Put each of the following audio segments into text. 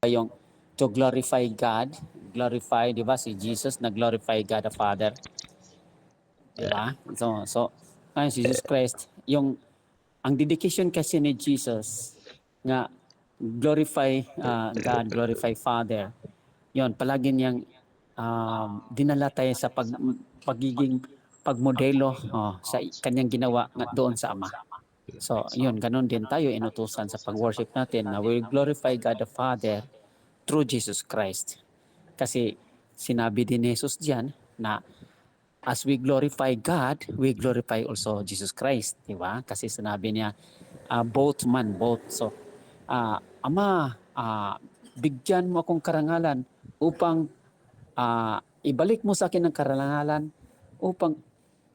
yung to glorify God, glorify, di ba, si Jesus na glorify God the Father, di ba? So, ngayon si Jesus Christ, ang dedication kasi ni Jesus nga glorify God, glorify Father, yon palagi niyang dinala tayo sa pagiging pagmodelo sa kanyang ginawa nga doon sa Ama. So, yun, ganun din tayo inutusan sa pag-worship natin na we glorify God the Father through Jesus Christ. Kasi sinabi din ni Jesus diyan na as we glorify God, we glorify also Jesus Christ, di ba? Kasi sinabi niya, both man, both. So, Ama, bigyan mo akong karangalan upang ibalik mo sa akin ang karangalan upang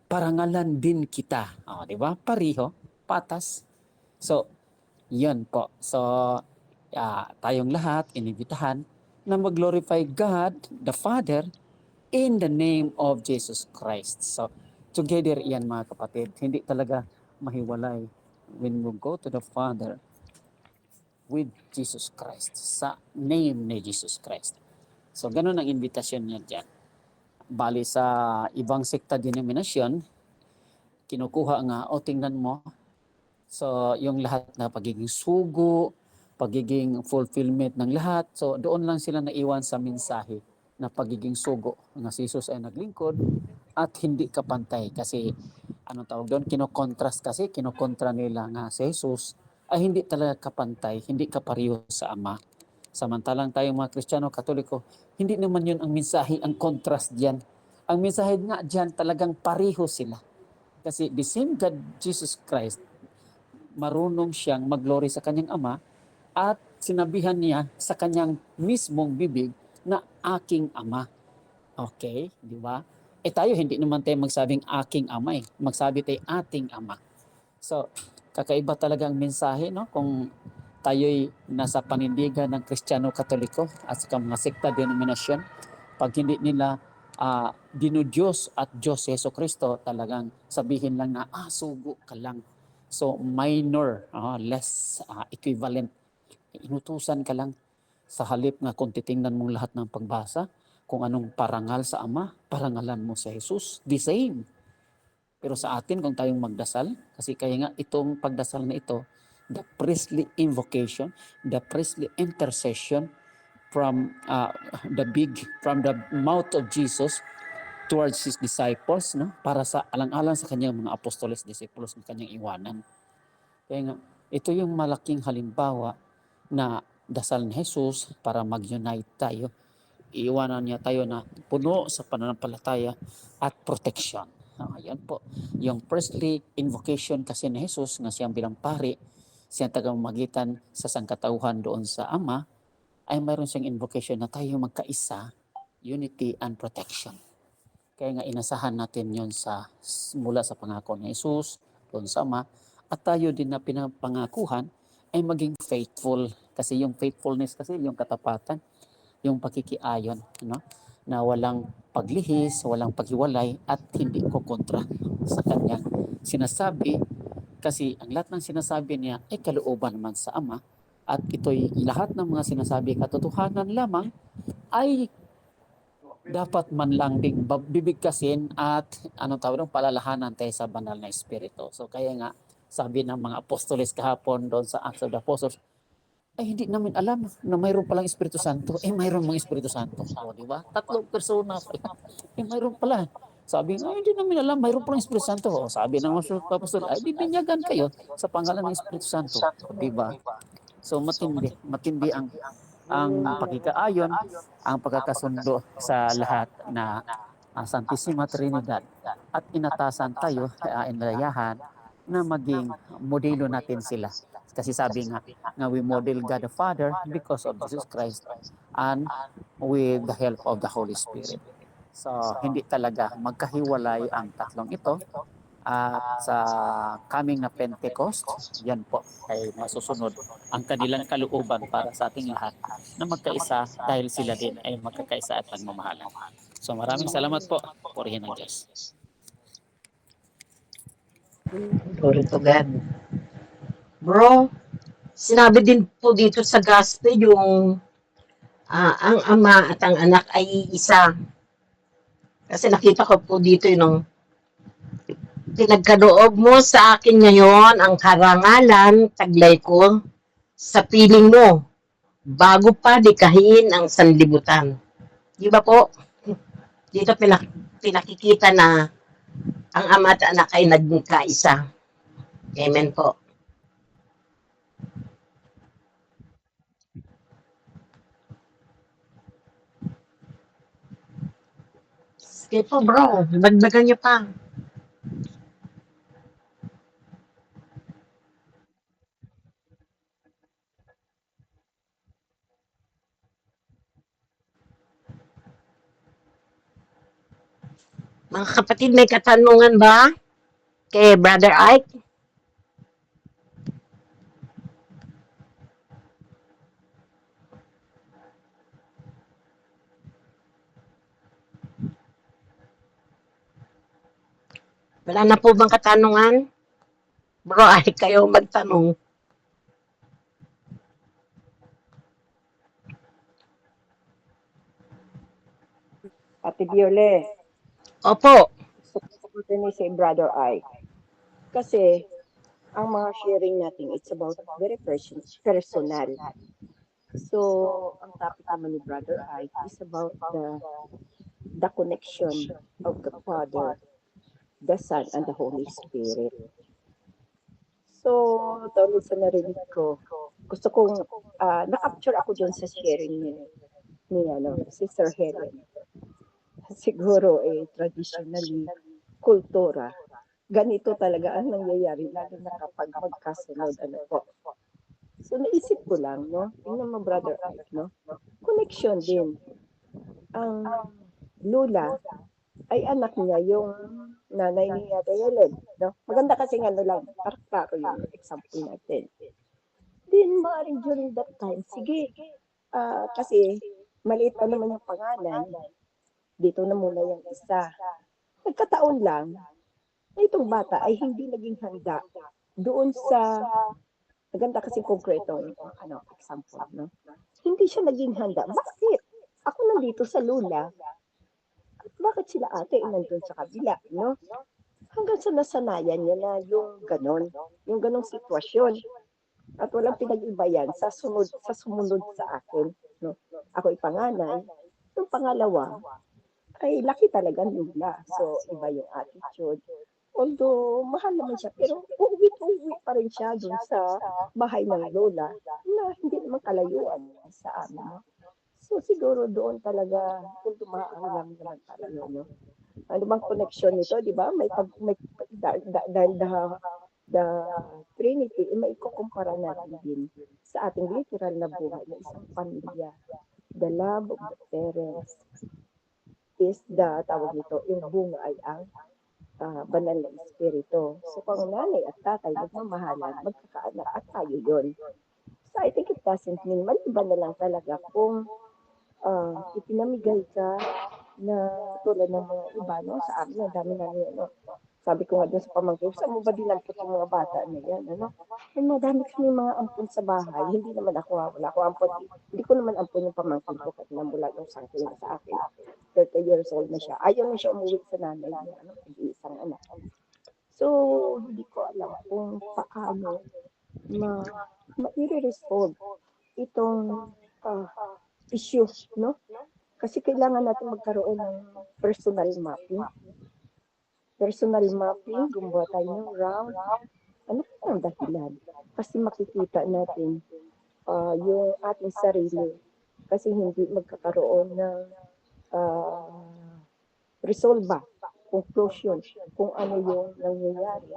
parangalan din kita. Di ba? Pariho, patas. So, yun po. So, tayong lahat inibitahan na mag-glorify God, the Father, in the name of Jesus Christ. So, together yan mga kapatid. Hindi talaga mahiwalay when we go to the Father with Jesus Christ, sa name ni Jesus Christ. So, ganun ang invitasyon niya dyan. Bali sa ibang sekta denominasyon, kinukuha nga, tingnan mo, so yung lahat na pagiging sugo, pagiging fulfillment ng lahat, so doon lang sila naiwan sa mensahe na pagiging sugo, na si Jesus ay naglingkod at hindi kapantay. Kasi anong tawag doon, kinokontra nila nga si Jesus ay hindi talaga kapantay, hindi kapareho sa Ama. Samantalang tayong mga Kristiyano, Katoliko, hindi naman yun ang mensahe, ang contrast diyan. Ang mensahe nga diyan talagang pareho sila. Kasi the same God, Jesus Christ, marunong siyang maglory sa kanyang Ama at sinabihan niya sa kanyang mismong bibig na aking Ama. Okay, di ba? Tayo hindi naman tayo magsabing aking Ama eh. Magsabi tayo ating Ama. So, kakaiba talaga ang mensahe, no? Kung tayo'y nasa panindigan ng Kristiyano Katoliko at sa mga sekta denominasyon, pag hindi nila dinudiyos at Diyos si Yeso Kristo, talagang sabihin lang na, sugo ka lang. So, minor, less equivalent. Inutusan ka lang sa halip nga kung titingnan mong lahat ng pagbasa, kung anong parangal sa Ama, parangalan mo sa Jesus, the same. Pero sa atin, kung tayong magdasal, kasi kaya nga itong pagdasal na ito, the priestly invocation, the priestly intercession from the mouth of Jesus towards His disciples, no? Para sa alang-alang sa kanyang mga apostoles, disciples na kanyang iwanan. Kaya nga, ito yung malaking halimbawa na dasal ni Jesus para mag-unite tayo. Iiwanan niya tayo na puno sa pananampalataya at protection. Yan po. Yung priestly invocation kasi ni Jesus na siyang bilang pari, siyang tagamagitan sa sangkatauhan doon sa Ama, ay mayroon siyang invocation na tayo magkaisa, unity and protection. Kaya nga inasahan natin yon mula sa pangako ni Jesus doon sa Ama, at tayo din na pinapangakuhan ay maging faithful. Kasi yung faithfulness kasi yung katapatan, yung pakikiayon, no? Na walang paglihis, walang paghiwalay at hindi ko kontra sa kanyang sinasabi, kasi ang lahat ng sinasabi niya ay kalooban naman sa Ama at ito'y lahat ng mga sinasabi katotohanan lamang ay dapat man lang ding bibigkasin at palalahanan tayo sa banal na espiritu. So kaya nga sabi ng mga apostoles kahapon doon sa Acts of the Apostles, ay hindi namin alam na mayroon palang Espiritu Santo. Mayroon mga Espiritu Santo. O, di ba? Tatlong persona pala. Mayroon pala. Sabi nga, hindi namin alam, mayroon palang Espiritu Santo. O, sabi ng mga apostol, ay bibinyagan kayo sa pangalan ng Espiritu Santo. O, di ba? So, matindi. Matindi ang pagkikaayon, ang pagkakasundo sa lahat na Santissima Trinidad. At inatasan tayo, inlayahan, na maging modelo natin sila. Kasi sabi nga we model God the Father because of Jesus Christ and with the help of the Holy Spirit. So, hindi talaga magkahiwalay ang tatlong ito. At sa coming na Pentecost, yan po ay masusunod ang kanilang kalooban para sa ating lahat na magkaisa dahil sila din ay magkakaisa at nagmamahalan. So, maraming salamat po. Purihin ng Diyos. Glory to God. Bro, sinabi din po dito sa gospel yung Ang ama at ang anak ay isa. Kasi nakita ko po dito yung pinagkaloob mo sa akin ngayon ang karangalan, taglay ko, sa piling mo, bago pa dikahin ang sanlibutan. Di ba po? Dito pinakikita na ang ama at anak ay nagkaisa. Amen po. Sige po bro, dagdagan niyo pa. Mga kapatid, may katanungan ba kay Brother Ike? Wala na po bang katanungan? Bro Ike, kayo magtanong. Ate Viole, Opo. support ni si Brother Ike. Kasi, ang mga sharing natin, it's about very personal. So, ang topic naman ni Brother Ike is about the connection of the Father, the Son, and the Holy Spirit. So, tulad sa narinig ko, gusto kong, na-capture ako dun sa sharing ni Sister Helen. Siguro, traditionally, kultura, ganito talaga ang nangyayari, lalo na kapag magkasunod, ano po. So, naisip ko lang, no? Tingnan mo, Brother Ike, no? Connection din. Ang lula ay anak niya yung nanay ni Ate Helen, no? Maganda kasi ano lang, klaro yung example natin. Then, maaaring during that time, sige, kasi maliit pa naman yung panganay, dito na muna yung isa. Nagkataon lang, na itong bata ay hindi naging handa doon sa maganda kasi konkretong example, no? Hindi siya naging handa. Bakit? Ako nandito sa lula. At bakit sila ate nandun sa kabila, no? Hanggang sa nasanayan niya na yung ganong sitwasyon. At walang pinag-iba yan sa sumunod sa akin, no? Ako panganay. Yung pangalawa, ay laki talaga lula. So, iba yung attitude. Although, mahal naman siya, pero uuwi pa rin siya dun sa bahay ng lola na hindi naman kalayuan sa amin. No? So, siguro doon talaga, kung dumaan lang naman tayo, no? Ano bang connection nito, di ba? Dahil the Trinity, may ikukumpara natin din sa ating literal na buhay na isang pamilya. The love of the parents is tawag nito, yung bunga ay ang banal na espiritu. So, kung nanay at tatay nagmamahalan, magkakaanak at tayo yun. So, I think it doesn't mean, maliban na lang talaga kung ipinamigay ka na tulad ng mga iba, no? Sa amin, ang dami namin, ano, sabi ko nga dun sa pamangkin, saan mo ba dinampot yung mga bata na yan, ano? Ay, madami kami mga ampon sa bahay. Hindi naman ako, wala ako ampon. Hindi ko naman ampon yung pamangkin ko kahit namula yung sangkin na sa akin. 30 years old na siya. Ayaw na siya umuwi sa nanay niya, ano, isang anak. So, hindi ko alam kung paano ma-resolve itong issue, no? Kasi kailangan natin magkaroon ng personal mapping. Personal mapping, gumawa tayo ng round. Ano po ang dahilan? Kasi makikita natin yung ating sarili. Kasi hindi magkakaroon ng resolve, conclusion, kung ano yung nangyayari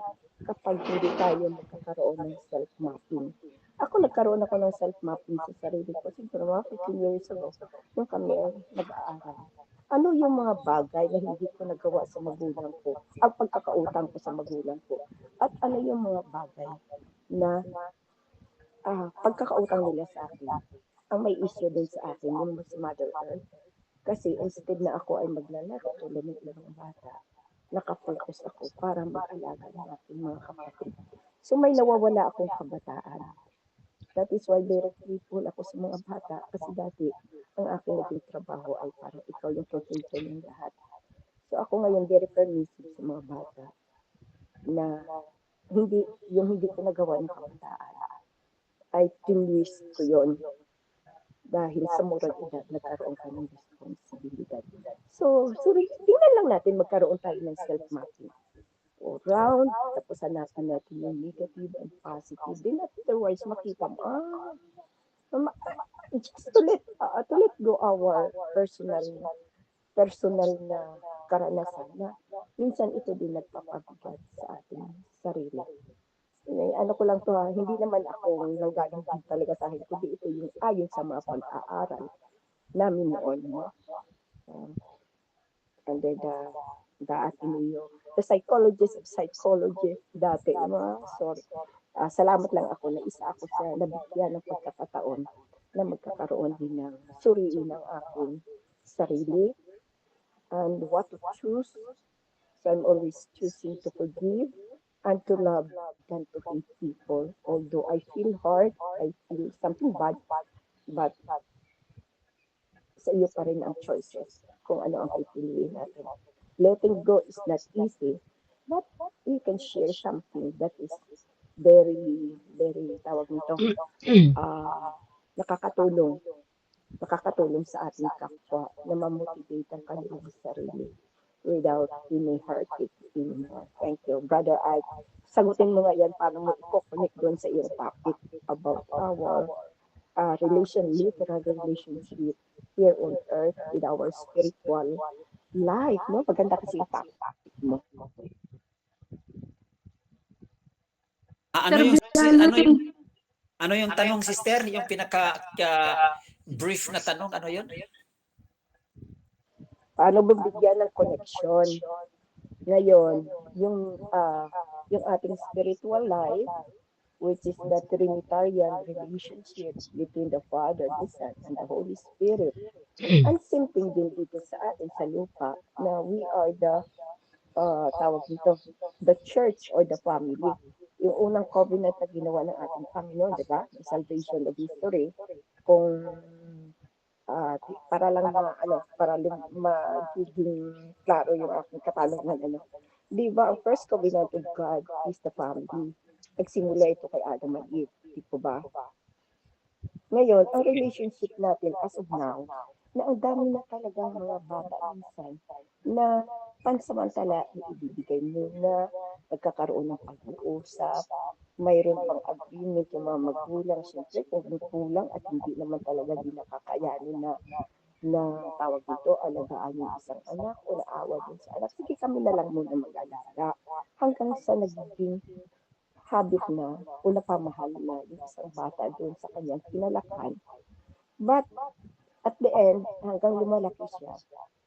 kapag hindi tayo magkakaroon ng self-mapping. Ako nagkaroon ako ng self-mapping sa sarili ko siguro mga 15 years ago nung kami ay nag-aaral. Ano yung mga bagay na hindi ko nagawa sa magulang ko, ang pagkakautang ko sa magulang ko, at ano yung mga bagay na pagkakautang nila sa akin. Ang may issue din sa akin, yung mas Mother Earth. Kasi instead na ako ay maglalaro tulad ng ibang bata, nakafocus ako para mag-alaga ng aking mga kapatid. So may nawawala akong kabataan. That is why very grateful ako sa mga bata kasi dati ang aking naging trabaho ay parang ikaw yung caretaker ng lahat. So ako ngayon very permissive sa mga bata na hindi ko nagawa ng kabataan. Ay tinwist ko yon dahil sa murang edad nagkaroon ka ng responsibilidad. So, tingnan lang natin magkaroon tayo ng self-mapping. O round, tapos hanapin natin yung negative and positive. Then afterwards, makita mo, just to let go our personal na karanasan na minsan ito din nagpapabigat sa ating sarili. Ano ko lang to hindi naman ako nanggaling din talaga sa akin, kundi ito yung ayon sa mga pag-aaral namin noon, no? Uh, under the Ateneo, the psychologist of psychology dati, yung mga, sorry. Salamat lang ako na isa ako sa nabigyan ng pagkakataon na magkakaroon din ng suriin ng aking sarili and what to choose. So I'm always choosing to forgive and to love than to hate people. Although I feel hard, I feel something bad, but sa iyo pa rin ang choices kung ano ang pipiliin natin. Letting go is not easy, but you can share something that is very, very, tawag nito, nakakatulong, nakakatulong sa ating kapwa na mamotivate ang kanilang sarili without any heartache anymore. Thank you. Brother Ike, sagutin mo nga yan para mo i-connect doon sa iyong topic about our literal relationship here on earth with our spiritual life, no? Maganda kasi yung topic mo. Ano yung ano yung tanong, sister? Yung pinaka brief na tanong, ano yun? Paano ba bigyan ng connection? Ngayon, yung ating spiritual life, which is the Trinitarian relationship between the Father, the Son, and the Holy Spirit. Ang simpleng din dito sa atin sa lupa na we are the tawag dito, the church or the family. Yung unang covenant na ginawa ng ating Panginoon, di ba? The salvation of history. Kung para lang magiging klaro yung aking katanungan, Di ba, ang first covenant of God is the family. Nagsimula ito kay Adam and Eve, di po ba? Ngayon, ang relationship natin as of now, na ang dami na talagang mga bata minsan na pansamantala ibibigay muna, nagkakaroon ng pag-uusap, mayroon pang agreement yung mga magulang, siyempre kung may kulang at hindi naman talaga di nakakayanin na tawag dito, alagaan yung isang anak o naawa din sa anak. Sige, kami na lang muna mag-alaga. Hanggang sa nagiging habit na o napamahal na yung isang bata doon sa kanyang kinalakan. But at the end, hanggang lumalaki siya,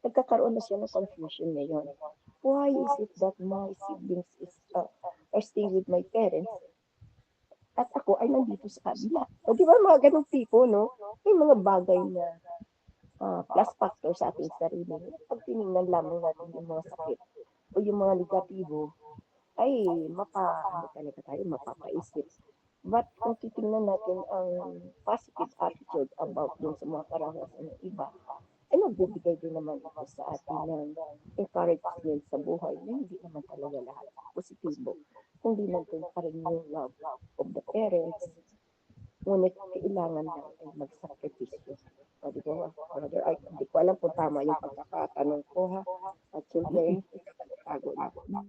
nagkakaroon na siya ng confusion ngayon. Why is it that my siblings are staying with my parents at ako ay nandito sa kabila? O di ba mga ganong tipo, no? May mga bagay na plus factor sa ating sarili. Pag tinignan lamang natin yung mga sakit o yung mga negatibo, ay talaga tayo, mapapaisip. But kung titingnan natin ang positive attitude about dun sa mga karanasan ng iba, ay magbibigay din naman ito sa atin ng encouragement sa buhay na hindi naman talaga lahat positibo. Kung di nandun pa rin yung love of the parents, ngunit kailangan lang ay magsakripisyo. O, di ba, brother, ay, hindi ko alam kung tama yung pagkakatanong ko, ha? At siyempre, ikakatago na.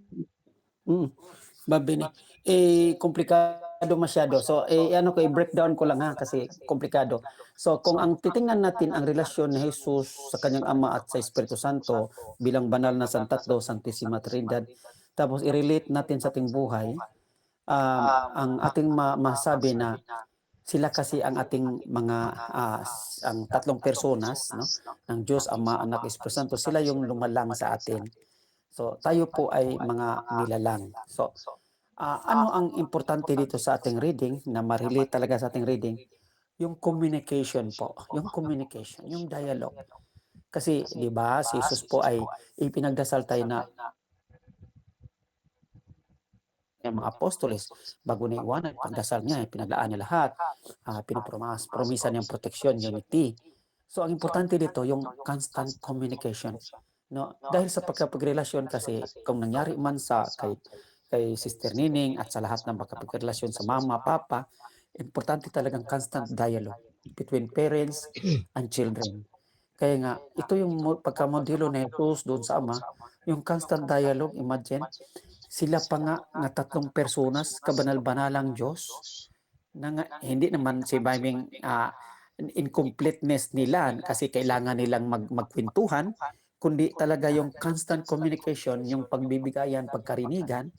Babini. Komplikado masyado. So, ano ko, i-breakdown ko lang ha, kasi komplikado. So, kung ang titingnan natin ang relasyon ni Jesus sa kanyang Ama at sa Espiritu Santo bilang banal na Santatlo, Santissima Trinidad, tapos i-relate natin sa ating buhay, ang ating masabi na sila kasi ang ating mga ang tatlong personas, no, ng Diyos, Ama, Anak, Espiritu Santo, sila yung lumalang sa atin. So, tayo po ay mga nilalang. So, ano ang importante dito sa ating reading, na ma-relate talaga sa ating reading? Yung communication po. Yung communication, yung dialogue. Kasi, di ba, si Jesus po ay ipinagdasal tayo na Yung mga apostoles, bago na iwanan, pagdasal niya, pinaglaan niya lahat, promisa niyang proteksyon, unity. So, ang importante dito, yung constant communication. No? Dahil sa pagkapagrelasyon kasi, kung nangyari man kay Sister Nining at sa lahat ng pagkapagrelasyon sa mama, papa, importante talagang constant dialogue between parents and children. Kaya nga, ito yung pagkamodelo ni Jesus doon sa Ama, yung constant dialogue, imagine, sila pa nga tatlong personas, kabanal-banalang Diyos, na nga, hindi naman si Bibing incompleteness nila kasi kailangan nilang magkwentuhan, kundi talaga yung constant communication, yung pagbibigayan, pagkarinigan,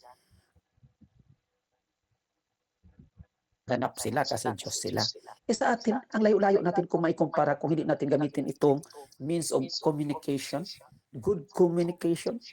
ganap sila kasi Diyos sila. Sa atin, ang layo-layo natin kung maikumpara, kung hindi natin gamitin itong means of communication, good communication,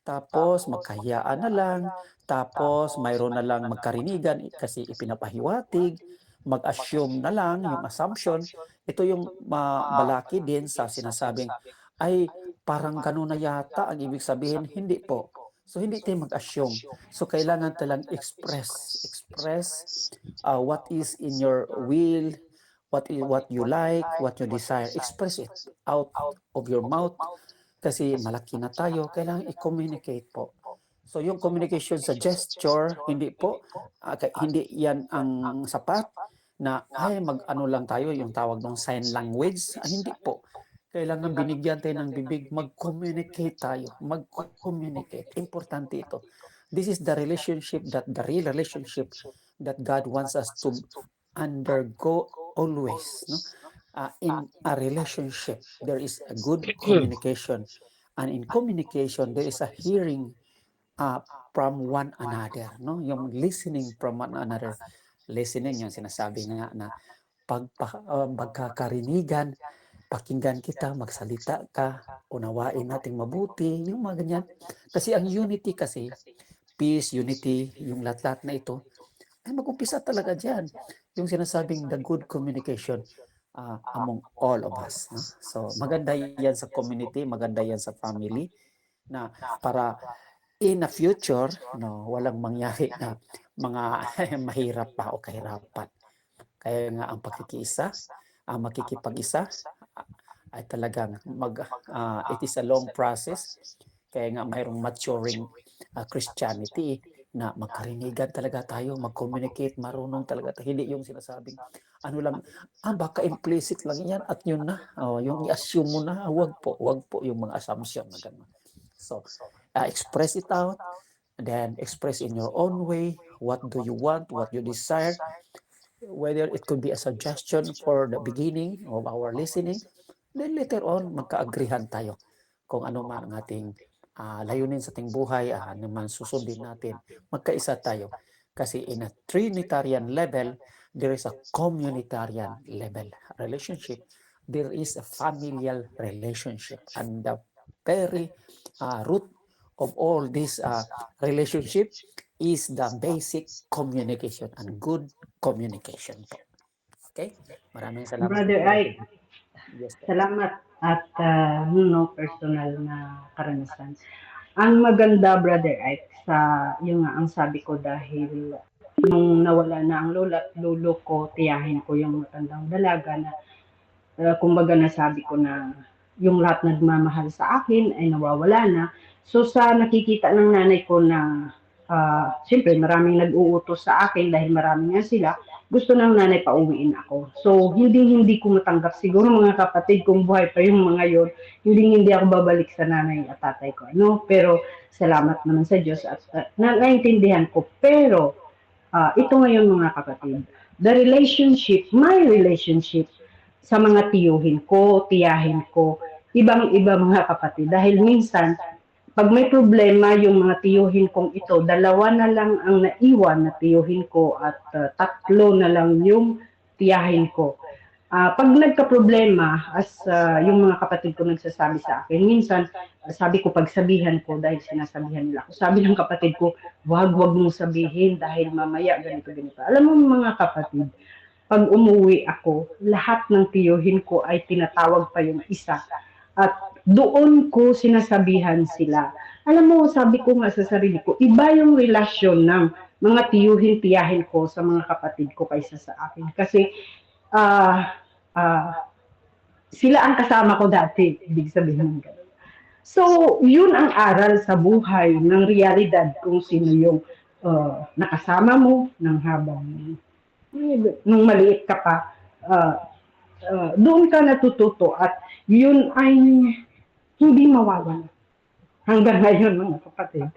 tapos magkahiyaan na lang, tapos mayroon na lang magkarinigan kasi ipinapahiwatig, mag-assume na lang, yung assumption. Ito yung balaki din sa sinasabing, ay parang gano'n na yata ang ibig sabihin. Hindi po. So hindi tayo mag-assume. So kailangan talang express what is in your will, what you like, what you desire. Express it out of your mouth. Kasi malaki na tayo, kailangan i-communicate po. So yung communication sa gesture, hindi po, hindi yan ang sapat na ay mag-ano lang tayo, yung tawag ng sign language. Hindi po. Kailangan binigyan tayo ng bibig, mag-communicate tayo. Mag-communicate. Importante ito. This is the real relationship that God wants us to undergo always. No? In a relationship, there is a good communication. And in communication, there is a hearing from one another. No? Yung listening from one another. Listening, yung sinasabi nga na pagkakarinigan, pakinggan kita, magsalita ka, unawain nating mabuti, yung mga ganyan. Kasi ang unity kasi, peace, unity, yung lahat-lahat na ito, ay mag-umpisa talaga dyan. Yung sinasabing the good communication among all of us. No? So, maganda yan sa community, maganda yan sa family, na para in the future, no, walang mangyari na mga mahirap pa o kahirapan. Kaya nga ang pagkikiisa, ang makikipag-isa, ay talagang it is a long process. Kaya nga mayroong maturing Christianity na magkarinigan talaga tayo, mag-communicate, marunong talaga tayo. Hindi yung sinasabing, ano lang, baka implicit lang yan at yun na. Yung i-assume mo na, wag po yung mga assumption na gano'n. So, express it out, then express in your own way, what do you want, what you desire, whether it could be a suggestion for the beginning of our listening, then later on, magka-agreehan tayo kung ano man ang ating layunin sa ating buhay, ano man susundin natin, magkaisa tayo. Kasi in a Trinitarian level, there is a communitarian level relationship. There is a familial relationship. And the very root of all this relationship is the basic communication and good communication. Okay? Maraming salamat. Brother Ike, Yes, salamat at personal na karanasan. Ang maganda, Brother Ike, sa yung nga ang sabi ko dahil nung nawala na ang lola at lolo ko, tiyahin ko yung matandang dalaga na kumbaga nasabi ko na yung lahat na nagmamahal sa akin ay nawawala na. So sa nakikita ng nanay ko na siyempre maraming nag-uutos sa akin dahil marami nga sila, gusto ng nanay pauwiin ako. So hindi ko matanggap, siguro mga kapatid kung buhay pa yung mga yon, hindi ako babalik sa nanay at tatay ko. No? Pero salamat naman sa Diyos at naintindihan ko. Pero ito ngayon mga kapatid, my relationship sa mga tiyuhin ko, tiyahin ko, ibang-iba mga kapatid. Dahil minsan, pag may problema yung mga tiyuhin kong ito, 2 na lang ang naiwan na tiyuhin ko at 3 na lang yung tiyahin ko. Pag nagka-problema, yung mga kapatid ko nagsasabi sa akin, minsan sabi ko pagsabihan ko dahil sinasabihan nila ako. Sabi ng kapatid ko, wag mong sabihin dahil mamaya ganito. Alam mo mga kapatid, pag umuwi ako, lahat ng tiyuhin ko ay tinatawag pa yung isa. At doon ko sinasabihan sila. Alam mo, sabi ko nga sa sarili ko, iba yung relasyon ng mga tiyuhin, tiyahin ko sa mga kapatid ko kaysa sa akin. Kasi ah ah, sila ang kasama ko dati, ibig sabihin ng ganun. So, yun ang aral sa buhay ng realidad kung sino yung nakasama mo ng habang nung maliit ka pa. ah, Doon ka natututo at yun ay hindi mawawala hanggang ngayon mga kapatid.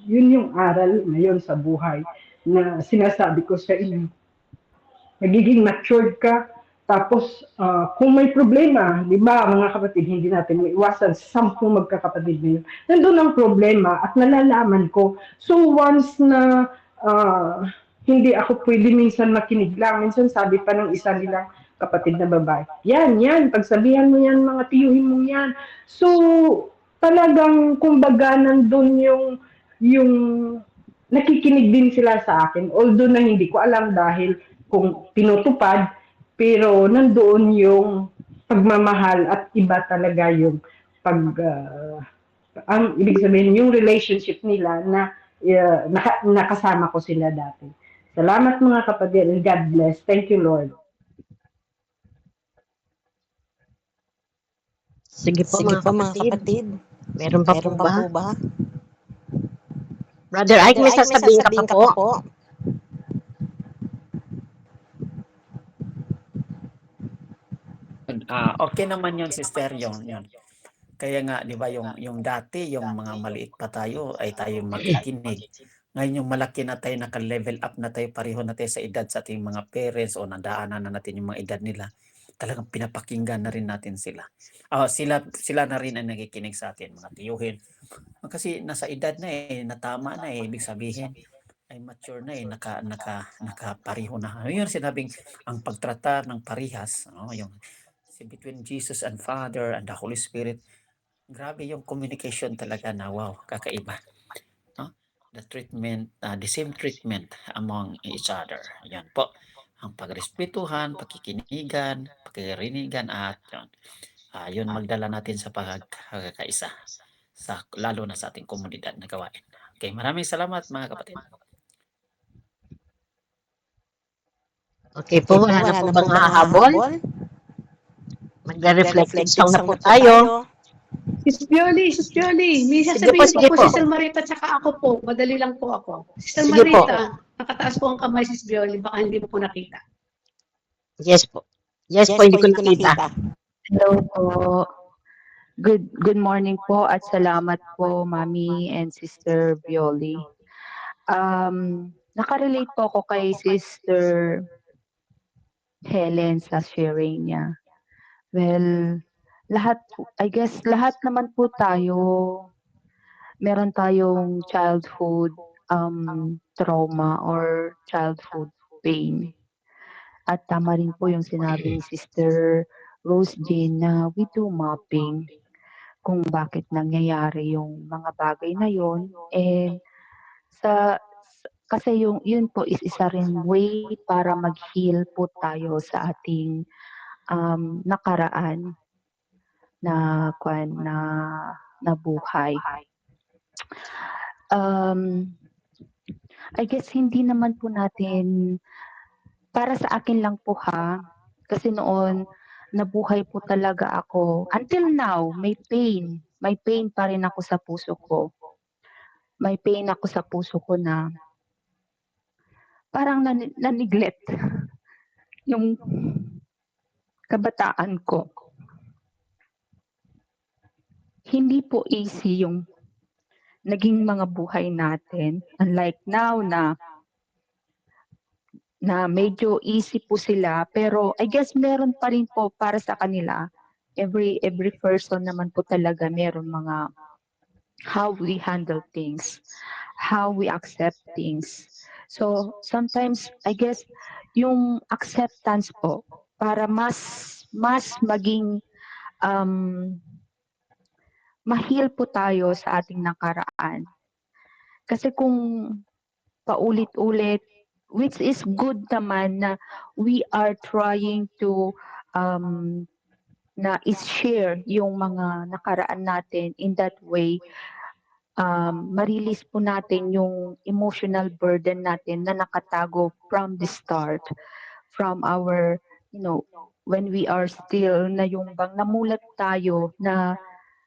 Yun yung aral ngayon sa buhay na sinasabi ko sa inyo. Nagiging matured ka, tapos kung may problema, di ba mga kapatid, hindi natin maiwasan, 10 magkakapatid na yun. Nandun ang problema at nalalaman ko. So once na hindi ako pwede minsan makinig lang, minsan sabi pa ng isa nilang kapatid na babae, yan, pagsabihan mo yan, mga tiyuhin mo yan. So talagang kumbaga nandun yung nakikinig din sila sa akin, although na hindi ko alam dahil kung tinutupad, pero nandoon yung pagmamahal at iba talaga yung pag ang ibig sabihin yung relationship nila na nakasama ko sila dati. Salamat mga kapatid and God bless. Thank you Lord. Sige po mga kapatid. Meron pa po ba? Brother Ike, may sasabihin ka pa po? Okay naman yun, sister, yun. Kaya nga, di ba, yung dati, yung mga maliit pa tayo, ay tayo makikinig. Ngayon yung malaki na tayo, naka-level up na tayo, pareho na tayo sa edad sa ating mga parents o nadaanan na natin yung mga edad nila. Talagang pinapakinggan na rin natin sila. Sila na rin ang nakikinig sa atin, mga tiyuhin. Kasi nasa edad na natama na ibig sabihin ay mature na nakapareho na. Yun sinabing ang pagtratar ng parihas, yung between Jesus and Father and the Holy Spirit. Grabe yung communication talaga na wow, kakaiba. No? The treatment, the same treatment among each other. Yan po. Ang pagrespetuhan, pakikinigan, pakirinigan at yun magdala natin sa pagkakaisa lalo na sa ating komunidad na gawain. Okay, maraming salamat mga kapatid. Okay po, wala na po bang hahabol? Magre-reflective song na po tayo. Sis Bioli, may Sige sasabihin po. po Sister Marita tsaka ako po. Madali lang po ako. Sister Sige po. Marita, nakataas po ang kamay Sis Bioli, baka hindi mo po nakita. Yes po. Yes po, hindi ko nakita. Hello po. Good morning po at salamat po Mami and Sister Bioli. Nakarelate po ako kay Sister Helen sa sharing niya. Well, I guess lahat naman po tayo meron tayong childhood trauma or childhood pain. At tama rin po yung sinabi ni Sister Rose Jane na we do mapping kung bakit nangyayari yung mga bagay na yon. And kasi yun po is isa rin way para mag-heal po tayo sa ating nakaraan na buhay. I guess hindi naman po natin, para sa akin lang po kasi noon nabuhay po talaga ako. Until now, may pain pa rin ako sa puso ko. May pain ako sa puso ko na parang na-neglect yung kabataan ko. Hindi po easy yung naging mga buhay natin. Unlike now na medyo easy po sila, pero I guess meron pa rin po para sa kanila. Every person naman po talaga meron mga how we handle things, how we accept things. So sometimes I guess yung acceptance po para mas maging ma-heal po tayo sa ating nakaraan. Kasi kung paulit-ulit, which is good naman na we are trying to na is-share yung mga nakaraan natin in that way, ma-release po natin yung emotional burden natin na nakatago from the start, from our, when we are still na yung bang namulat tayo na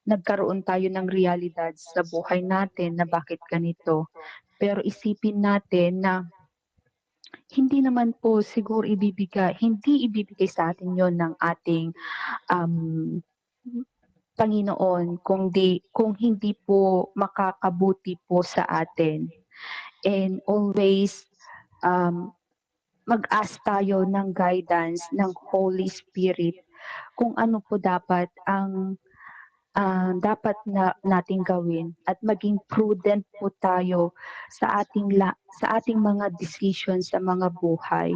nagkaroon tayo ng realidad sa buhay natin na bakit ganito. Pero isipin natin na hindi naman po siguro hindi ibibigay sa atin yon ng ating um, Panginoon kung hindi po makakabuti po sa atin. And always mag-ask tayo ng guidance ng Holy Spirit kung ano po dapat ang dapat nating gawin at maging prudent po tayo sa ating mga decisions sa mga buhay.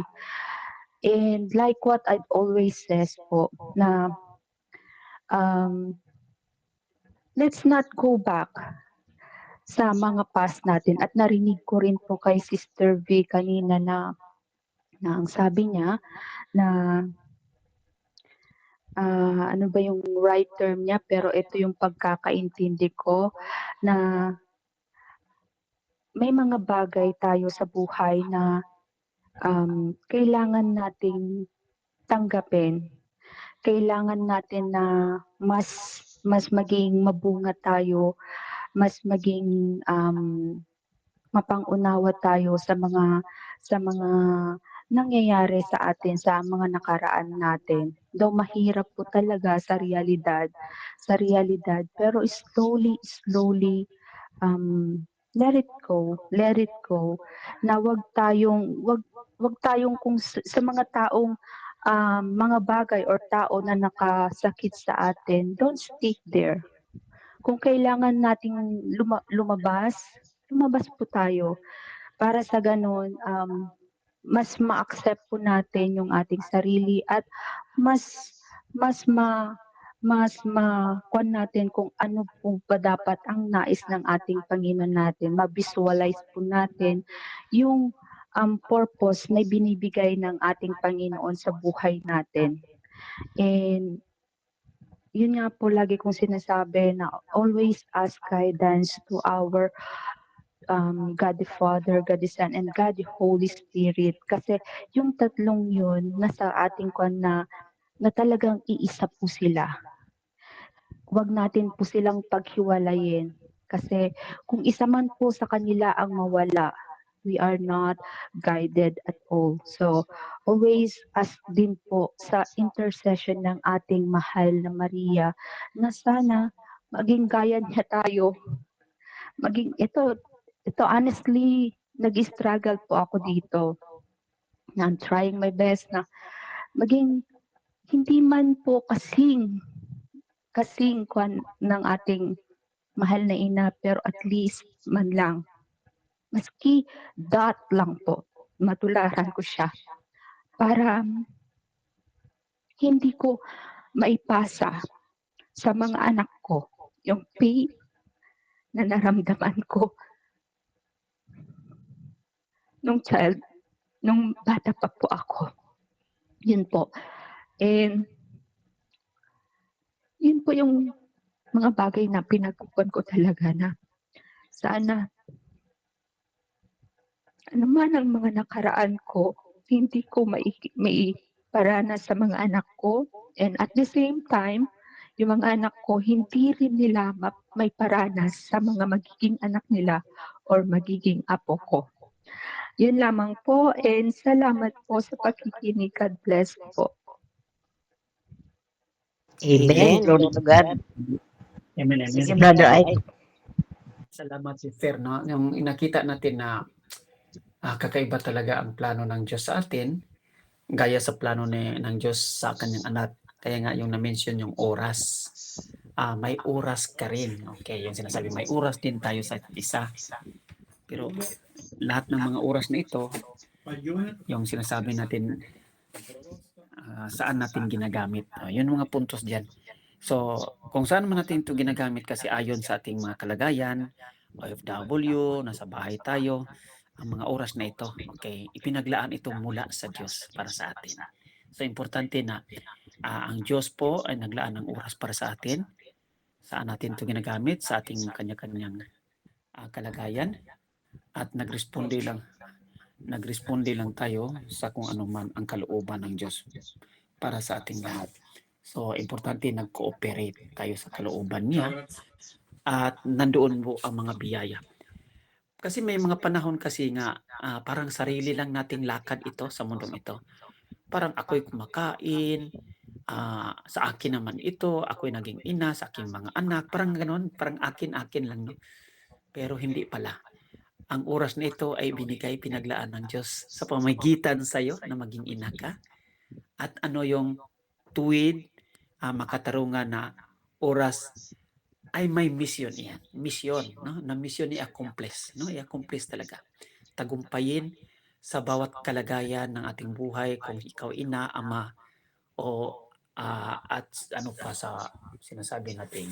And like what I've always says po na let's not go back sa mga past natin, at narinig ko rin po kay Sister V kanina na ang sabi niya na ano ba yung right term niya, pero ito yung pagkakaintindi ko na may mga bagay tayo sa buhay na kailangan nating tanggapin. Kailangan natin na mas maging mabunga tayo, mas maging mapang-unawa tayo sa mga nangyayari sa atin sa mga nakaraan natin. Though mahirap po talaga sa realidad, pero slowly, let it go, na wag tayong kung sa mga taong mga bagay or tao na nakasakit sa atin, don't stick there. Kung kailangan nating lumabas po tayo para sa ganun, mas ma-accept po natin yung ating sarili at mas kuwan natin kung ano po ba dapat ang nais ng ating Panginoon natin. Ma-visualize po natin yung purpose na binibigay ng ating Panginoon sa buhay natin. And yun nga po lagi kong sinasabi na always ask guidance to our God the Father, God the Son, and God the Holy Spirit. Kasi yung tatlong yun, nasa ating kwan na talagang iisa po sila. Huwag natin po silang paghiwalayin. Kasi kung isa man po sa kanila ang mawala, we are not guided at all. So, always ask din po sa intercession ng ating mahal na Maria na sana maging gaya niya tayo. Ito honestly, nag-struggle po ako dito. I'm trying my best na maging hindi man po kasing kwan ng ating mahal na ina, pero at least man lang. Maski dot lang po, matularan ko siya. Para hindi ko maipasa sa mga anak ko yung pain na naramdaman ko nung bata pa po ako. Yun po. And yun po yung mga bagay na pinagkukuhan ko talaga na sana ano man ang mga nakaraan ko, hindi ko maiparanas sa mga anak ko. And at the same time, yung mga anak ko, hindi rin nila may paranas sa mga magiging anak nila or magiging apo ko. Yun lamang po, and salamat po sa pakikinig. God bless po. Amen. Glory to God. Amen, amen. Sige, Brother Ike. Salamat si Fer, no? Yung nakita natin na kakaiba talaga ang plano ng Diyos sa atin, gaya sa plano ng Diyos sa kanyang anak. Kaya nga yung na-mention yung oras. May oras ka rin. Okay, yung sinasabi, may oras din tayo sa isa. Pero lahat ng mga oras na ito, yung sinasabi natin, saan natin ginagamit. Yun mga puntos dyan. So, kung saan man natin ito ginagamit kasi ayon sa ating mga kalagayan, OFW, nasa bahay tayo, ang mga oras na ito, okay, ipinaglaan ito mula sa Diyos para sa atin. So, importante na ang Diyos po ay naglaan ng oras para sa atin. Saan natin ito ginagamit? Sa ating kanya-kanyang kalagayan at nagresponde lang tayo sa kung ano man ang kalooban ng Diyos para sa ating lahat. So, importante nag-cooperate tayo sa kalooban niya at nandoon po ang mga biyaya. Kasi may mga panahon kasi nga parang sarili lang nating lakad ito sa mundong ito. Parang ako'y kumakain, sa akin naman ito, ako'y naging ina sa aking mga anak, parang gano'n, parang akin-akin lang, no? Pero hindi pala. Ang oras na ito ay pinaglaan ng Diyos sa pamagitan sa'yo na maging ina ka. At ano yung tuwid, makatarungan na oras ay may mission iyan. Mission, no? Na mission i-accomplish, no? I-accomplish talaga. Tagumpayin sa bawat kalagayan ng ating buhay, kung ikaw ina, ama, o at ano pa sa sinasabi natin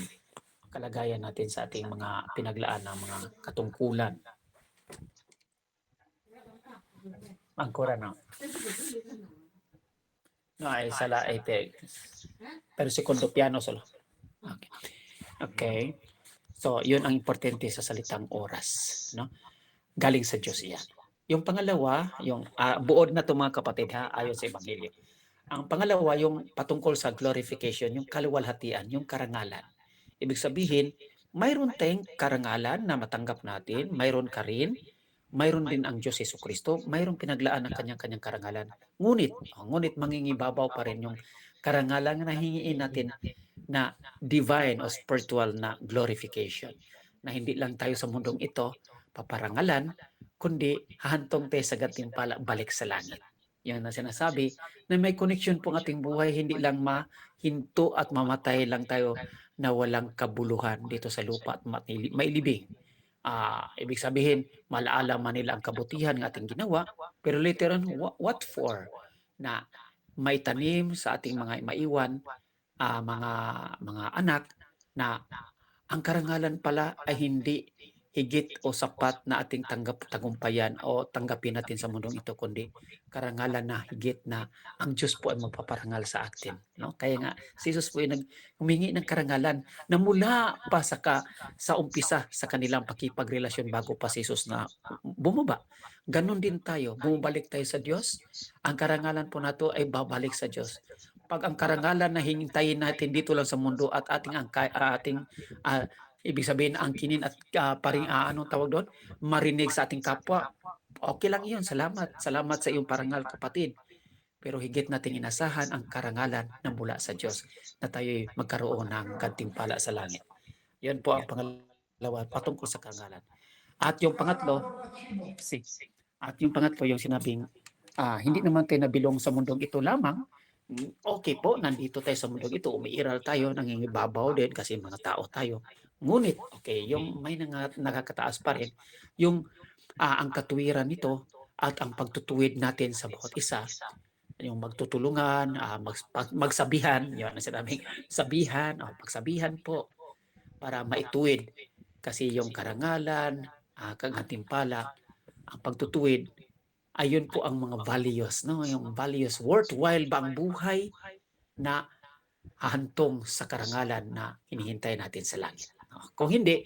kalagayan natin sa ating mga pinaglaan ng mga katungkulan. Angkora na. No, ay sala ay pero segundo piano solo. Okay. Okay. So, yun ang importante sa salitang oras, no? Galing sa Diyos yan. Yung pangalawa, yung buod na ito mga kapatid ha, ayon sa Ebanghelyo. Ang pangalawa, yung patungkol sa glorification, yung kaluwalhatian, yung karangalan. Ibig sabihin, mayroon tayong karangalan na matanggap natin, mayroon ka rin, mayroon din ang Diyos Jesucristo, mayroong pinaglaan ng kanyang-kanyang karangalan. Ngunit mangingibabaw pa rin yung karangalan na hingiin natin na divine o spiritual na glorification. Na hindi lang tayo sa mundong ito paparangalan, kundi hahantong tayo sa gantimpala balik sa langit. Yan na sinasabi na may connection po ang ating buhay, hindi lang mahinto at mamatay lang tayo na walang kabuluhan dito sa lupa at mailibing. Ibig sabihin, malaala man nila ang kabutihan ng ating ginawa, pero later on, what for? Na may tanim sa ating mga maiwan, mga anak, na ang karangalan pala ay hindi higit o sapat na ating tagumpayan o tanggapin natin sa mundong ito, kundi karangalan na higit na ang Diyos po ay magpaparangal sa atin. No? Kaya nga, si Jesus po ay humingi ng karangalan na mula pa sa umpisa sa kanilang pakipagrelasyon bago pa si Jesus na bumaba. Ganon din tayo, bumabalik tayo sa Diyos. Ang karangalan po nato ay babalik sa Diyos. Pag ang karangalan na hihintayin natin dito lang sa mundo at ating ibig sabihin angkinin at anong tawag doon, marinig sa ating kapwa, okay lang yun, salamat sa iyong parangal kapatid. Pero higit nating inasahan ang karangalan na mula sa Diyos na tayo'y magkaroon ng gantimpala sa langit. Yan po ang pangalawa patungkol sa karangalan. At yung pangatlo, yung sinabing hindi naman tayo nabilong sa mundong ito lamang. Okay po, nandito tayo sa mundong ito, umiiral tayo, nangingibabaw din kasi mga tao tayo. Ngunit, okay, yung may nakakataas pa rin, yung ang katuwiran nito at ang pagtutuwid natin sa bawat isa, yung magtutulungan, magsabihan, yun ang sinabing sabihan, pagsabihan po, para maituwid. Kasi yung karangalan, kagantimpala, ang pagtutuwid, ayun po ang mga values, no? Yung values, worthwhile ba ang buhay na hahantong sa karangalan na hinihintay natin sa langit. Kung hindi,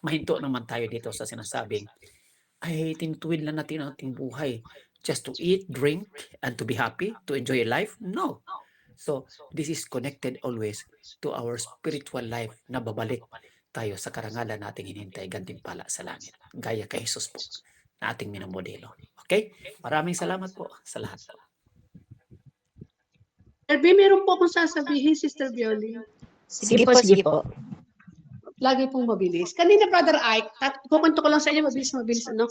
mahinto naman tayo dito sa sinasabing, ay tinutuwid lang natin ang ating buhay just to eat, drink, and to be happy, to enjoy life? No. So, this is connected always to our spiritual life na babalik tayo sa karangalan nating hinihintay gantimpala sa langit. Gaya kay Jesus po na ating minamodelo. Okay? Maraming salamat po sa lahat. Erby, meron po akong sasabihin, Sister Violi. Sige po. Lagi pong mabilis. Kanina, Brother Ike, kukwento ko lang sa inyo, mabilis, ano?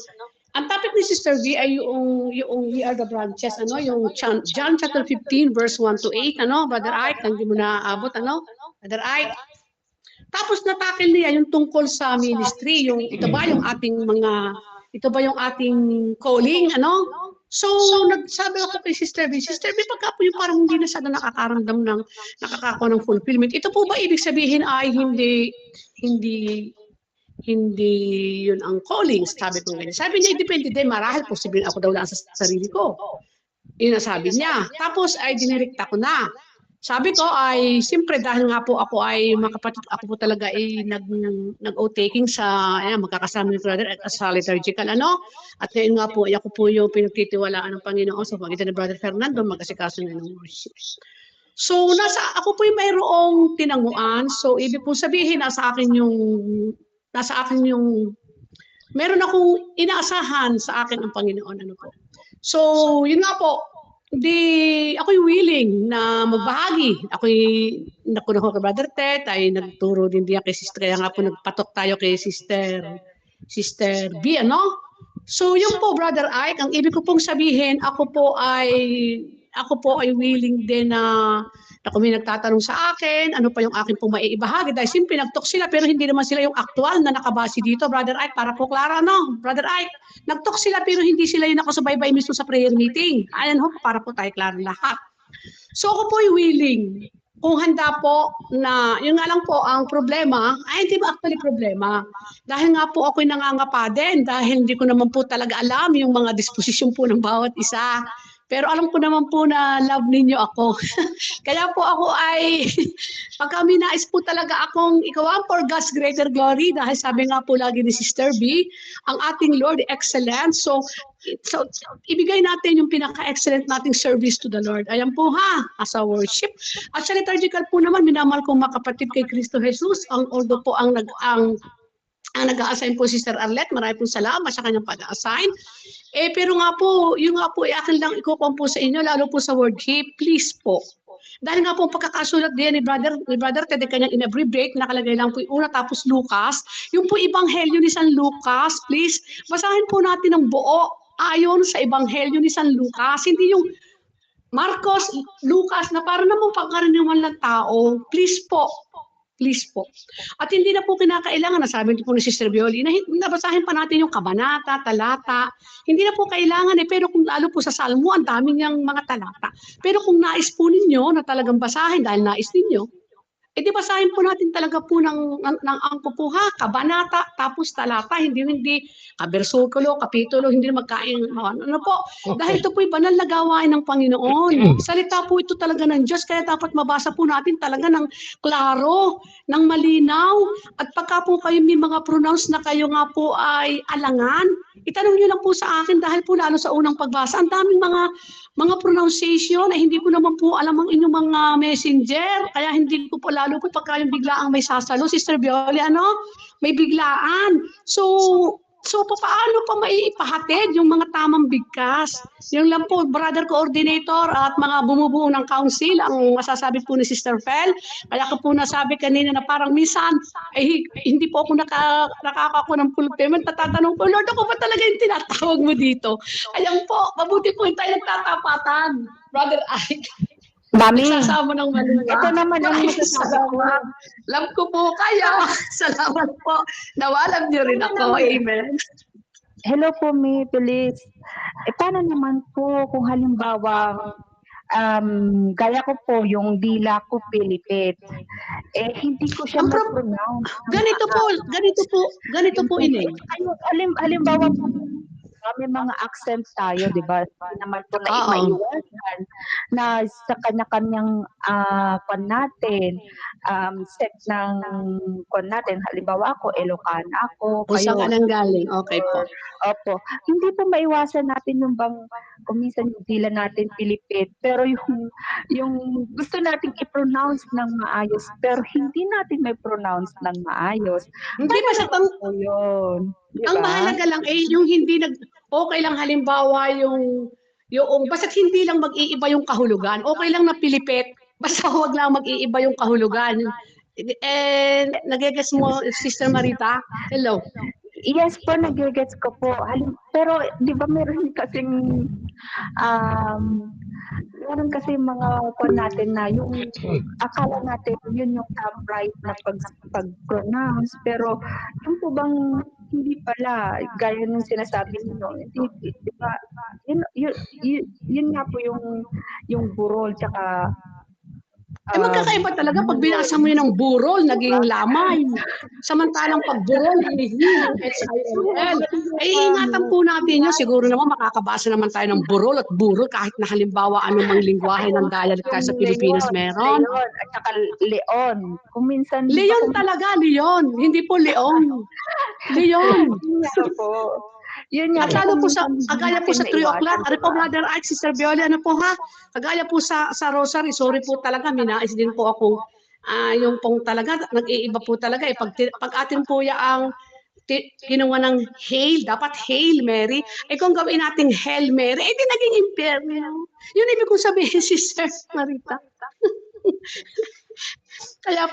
Ang topic ni Sister V ay yung We Are the Branches, ano? Yung John chapter 15, verse 1 to 8, ano? Brother Ike, hindi mo naaabot, ano? Brother Ike. Tapos natakil niya yung tungkol sa ministry, yung ito ba yung ating calling, ano? So, nagsabi ako kay Sister B, pagka po yung parang hindi na siya nakakaramdam ng nakakakuha ng fulfillment, ito po ba ibig sabihin ay hindi yun ang calling? Sabi ko ganyan. Sabi niya, depende din, marahil posibleng ako daw lang sa sarili ko. Yun ang sabi niya. Tapos ay dinirekta ko na. Sabi ko ay, siyempre dahil nga po ako ay mga kapatid, ako po talaga ay nag-o-taking sa, ayan, magkakasama ni Brother sa liturgical, ano? At ngayon nga po, ay ako po yung pinagtitiwalaan ng Panginoon sa pagitan ni Brother Fernando, mag-asikaso na ng worship. So, ako po yung mayroong tinanguan. So, ibig po sabihin, nasa akin yung, meron akong inaasahan sa akin ang Panginoon, ano po. So, yun nga po, ako'y willing na magbahagi. Ako'y nakuha ko kay Brother Ted, ay nagturo din diyan kay Sister, kaya nga po nagpatok tayo kay Sister B, ano? So, yun po, Brother Ike, ang ibig ko pong sabihin, ako po ay willing din na kung may nagtatanong sa akin, ano pa yung akin pong maiibahagi, dahil simple nagtok sila, pero hindi naman sila yung aktual na nakabase dito, Brother Ike, para po Clara, no? Brother Ike, nagtok sila, pero hindi sila yung nakasubaybay mismo sa prayer meeting. Ayan ho, para po tayo Clara lahat. So, ako po ay willing, kung handa po na, yun nga lang po, ang problema, ay hindi ba actually problema? Dahil nga po ako'y nangangapa din, dahil hindi ko naman po talaga alam yung mga disposisyon po ng bawat isa. Pero alam ko naman po na love ninyo ako. Kaya po ako ay, pag kami nais po talaga akong ikawan for God's greater glory, dahil sabi nga po lagi ni Sister B, ang ating Lord excellent. So ibigay natin yung pinaka-excellent nating service to the Lord. Ayan po ha, as a worship. At sa liturgical po naman, minamahal kong mga kapatid kay Kristo Jesus, although po ang nag-a-assign po Sister Arlette, marami pong salamat sa kanyang pag-a-assign. Pero nga po, yun nga po, akin lang ikukuha po sa inyo, lalo po sa worship, please po. Dahil nga po pagkakasulat din ni Brother Ted, kanyang in-abbreviate, nakalagay lang po yung una, tapos Lucas. Yung po Ebanghelyo ni San Lucas, please, basahin po natin ng buo ayon sa Ebanghelyo ni San Lucas. Hindi yung Marcos, Lucas, na para namang pagkaraniwan ng tao, please po. Please po. At hindi na po kinakailangan, nasabi po ni Sister Bioli, na nabasahin pa natin yung kabanata, talata. Hindi na po kailangan pero kung lalo po sa Salmo, ang dami niyang mga talata. Pero kung nais po ninyo na talagang basahin dahil nais ninyo, di basahin po natin talaga po ng angko po ha, kabanata, tapos talata, hindi kabersukulo, kapitulo, hindi na magkain, ano po. Dahil ito po'y banal na gawain ng Panginoon. Salita po ito talaga ng Diyos, kaya dapat mabasa po natin talaga ng klaro, ng malinaw. At pagka po kayo may mga pronounce na kayo nga po ay alangan, itanong nyo lang po sa akin dahil po lalo sa unang pagbasa, ang daming mga pronunciation ay hindi ko naman po alam ang inyong mga messenger, kaya hindi ko po lalo po pagka yung biglaang may sasalo, Sister Bioli, may biglaan. So paano pa maiipahatid yung mga tamang bigkas? Yung lang po, brother coordinator at mga bumubuo ng council, ang masasabi po ni Sister Fel. Kaya ko po nasabi kanina na parang minsan, hindi po ako nakakakuha ng full payment. Natatanong ko, Lord, ako ba talaga yung tinatawag mo dito? Ayan po, mabuti po yung tayo nagtatapatan. Brother Ike. Mami, Nagsasama ng maluwa. ito naman ang Ay, masasabi ko. Love ko po kayo. Salamat po. Nawalan niyo rin ako. Amen. Hello po, Mi, please. Paano naman po kung halimbawa, gaya ko po, yung dila ko pilipit, hindi ko siya ma-pronounce. Ganito po, Ineng. Halimbawa po, may mga accent tayo, di ba? Hindi naman po na maiwasan na sa kanya-kanyang kwan natin, set ng kwan natin. Halimbawa ako, Ilocana ako. Kung saan ka nang galing, okay po. Opo. Hindi po maiwasan natin yung bang, kung minsan yung dila natin pilipit, pero yung gusto nating i-pronounce ng maayos, pero hindi natin may pronounce ng maayos. Hindi ba sa yun? Diba? Ang mahalaga lang yung hindi okay lang halimbawa yung basta't hindi lang mag-iiba yung kahulugan. Okay lang na pilipit, basta huwag lang mag-iiba yung kahulugan. Nagigets mo, Sister Marita? Hello. Yes po, nagigets ko po. Pero di ba meron kasing mga kwan natin na yung akala natin yun yung right na pag-pronounce, pero yung po bang hindi pala gaya ng sinasabi niyo, hindi, di ba? Yun nga po yung burol tsaka Magkakaiba talaga pag binasa mo yun ng burol, naging lamay. Samantalang pag burol, yung HILL. Ay, ingatan po natin yun. Siguro naman makakabasa naman tayo ng burol at burol kahit na halimbawa anumang lingwahe ng dialect tayo sa Pilipinas meron. Leon, at saka Leon. Kung minsan, Leon talaga, Leon. Hindi po Leon. Leon. Yun nga At lalo po kung sa, kagaya po sa 3 o'clock, ano po, Brother Ike, Sister Viola, ano po ha? Kagaya po sa Rosary, sorry po talaga, minais din po ako, yung pong talaga, nag-iiba po talaga, pag atin po ang ginawa ng Hail, dapat Hail Mary, kung gawin natin Hail Mary, di naging impyerno. Yun ibig kong sabihin, Sister Marita. Kaya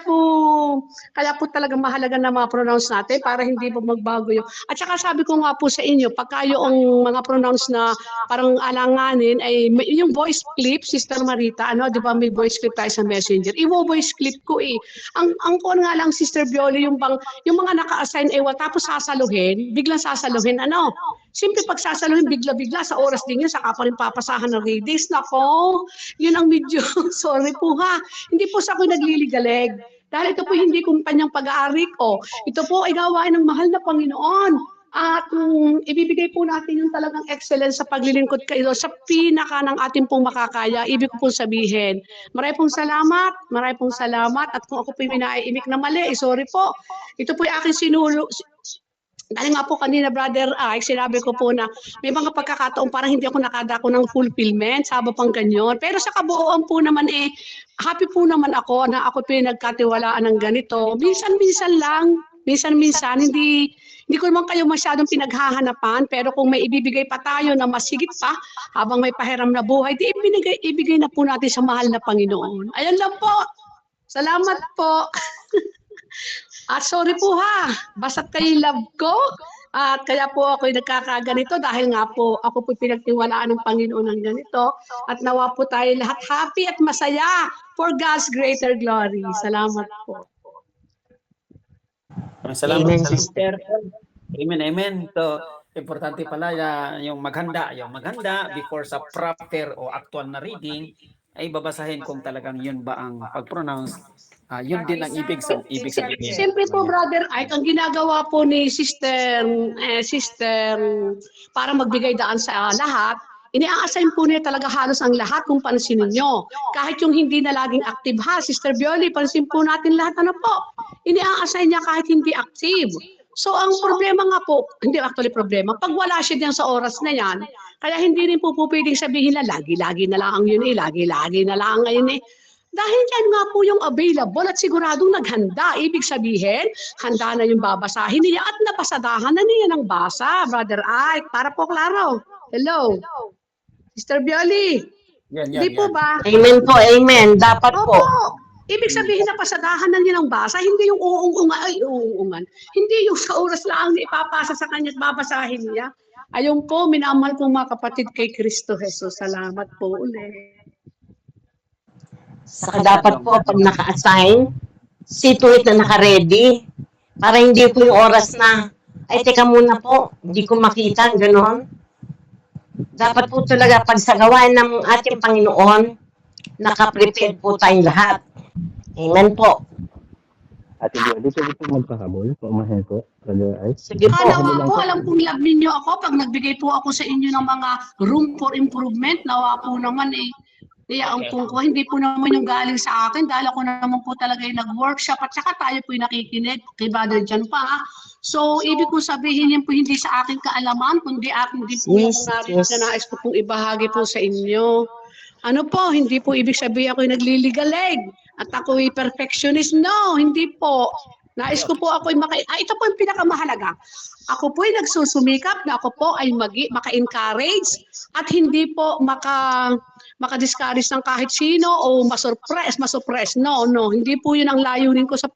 po talaga mahalaga na ma-pronounce natin para hindi po magbago yun. At saka sabi ko nga po sa inyo, pagka yung mga pronounce na parang alanganin, ay yung voice clip, Sister Marita, di ba may voice clip tayo sa Messenger? Voice clip ko eh. Ang kuwan nga lang, Sister Bioli, yung mga naka-assign, tapos sasaluhin, biglang sasaluhin, Simple pag sasaluhin, bigla-bigla, sa oras din yun, saka pa rin papasahan ng readings. Nako, yun ang medyo, sorry po ha. Hindi po sa ako nagliligaleg. Dahil ito po hindi kumpanyang pag-aari ko. Ito po ay gawain ng mahal na Panginoon. At ibibigay po natin yung talagang excellence sa paglilingkod kayo sa pinaka ng ating pong makakaya. Ibig ko pong sabihin, maraming pong salamat. At kung ako po yung minaiimik na mali, sorry po. Ito po yung aking sinulo. Dahil nga po kanina, Brother Ike, sinabi ko po na may mga pagkakataon parang hindi ako nakadako ng fulfillment, saba pang ganyan. Pero sa kabuuan po naman happy po naman ako na ako pinagkatiwalaan ng ganito. Minsan-minsan lang, hindi ko naman kayo masyadong pinaghahanapan, pero kung may ibibigay pa tayo na mas higit pa, habang may pahiram na buhay, di ibigay na po natin sa mahal na Panginoon. Ayan lang po. Salamat po. At sorry po ha, basta't kayo love ko. At kaya po ako nagkakaganito dahil nga po ako po pinagtiwalaan ng Panginoon ng ganito. At nawa po tayo lahat happy at masaya for God's greater glory. Salamat po. Salamat, Amen, Sister. Amen. So, importante pala yung maghanda before sa proper o actual na reading ay babasahin kung talagang yun ba ang pag-pronounce. Yun din ang ibig sabihin. Siyempre po, Brother Ike, ang ginagawa po ni Sister para magbigay daan sa lahat, ini-assign po niya talaga halos ang lahat kung pansinin nyo. Kahit yung hindi na laging active ha, Sister Bioli, pansin po natin lahat po. Ini-assign niya kahit hindi active. So ang problema nga po, hindi actually problema, pag wala siya diyan sa oras na yan, kaya hindi rin po pwedeng sabihin na lagi-lagi na lang yun lagi-lagi na lang ngayon Dahil yan nga po yung available at siguradong naghanda. Ibig sabihin, handa na yung babasahin niya at napasadahan na niya ng basa, Brother Ike. Para po klaro. Hello. Sister Bioli. Hindi po ba? Amen po, amen. Dapat po. Ibig sabihin na pasadahan na niya ng basa, hindi yung uungan. Hindi yung sa oras lang ipapasa sa kanya at babasahin niya. Ayun po, minamahal kong mga kapatid kay Kristo Jesus. Salamat po ulit. Saka dapat po pag naka-assign, see to it na naka-ready. Para hindi po yung oras na, ay teka muna po, hindi ko makita, gano'n. Dapat po talaga pag sa gawain ng ating Panginoon, naka-prepared po tayong lahat. Amen po. Ate Bioli, pwede po magpahabol? Paumahin po, Brother Ike. Sige po. Nawa po, alam kong love ninyo ako pag nagbigay po ako sa inyo ng mga room for improvement. Nawa po naman ang ko, hindi po naman yung galing sa akin dahil ako naman po talaga yung nag-workshop at saka tayo po yung nakikinig kay Brother John pa. So, ibig ko sabihin yan po hindi sa aking kaalaman, kundi aking din po yung na nais ko pong ibahagi po sa inyo. Ano po, hindi po ibig sabihin ako yung nagliligalig at ako yung perfectionist. No, hindi po. Nais ko po ako ito po yung pinakamahalaga. Ako po ay nagsusumikap na ako po ay maka-encourage at hindi po maka-discourage ng kahit sino o masurpress. No, hindi po yun ang layunin ko sa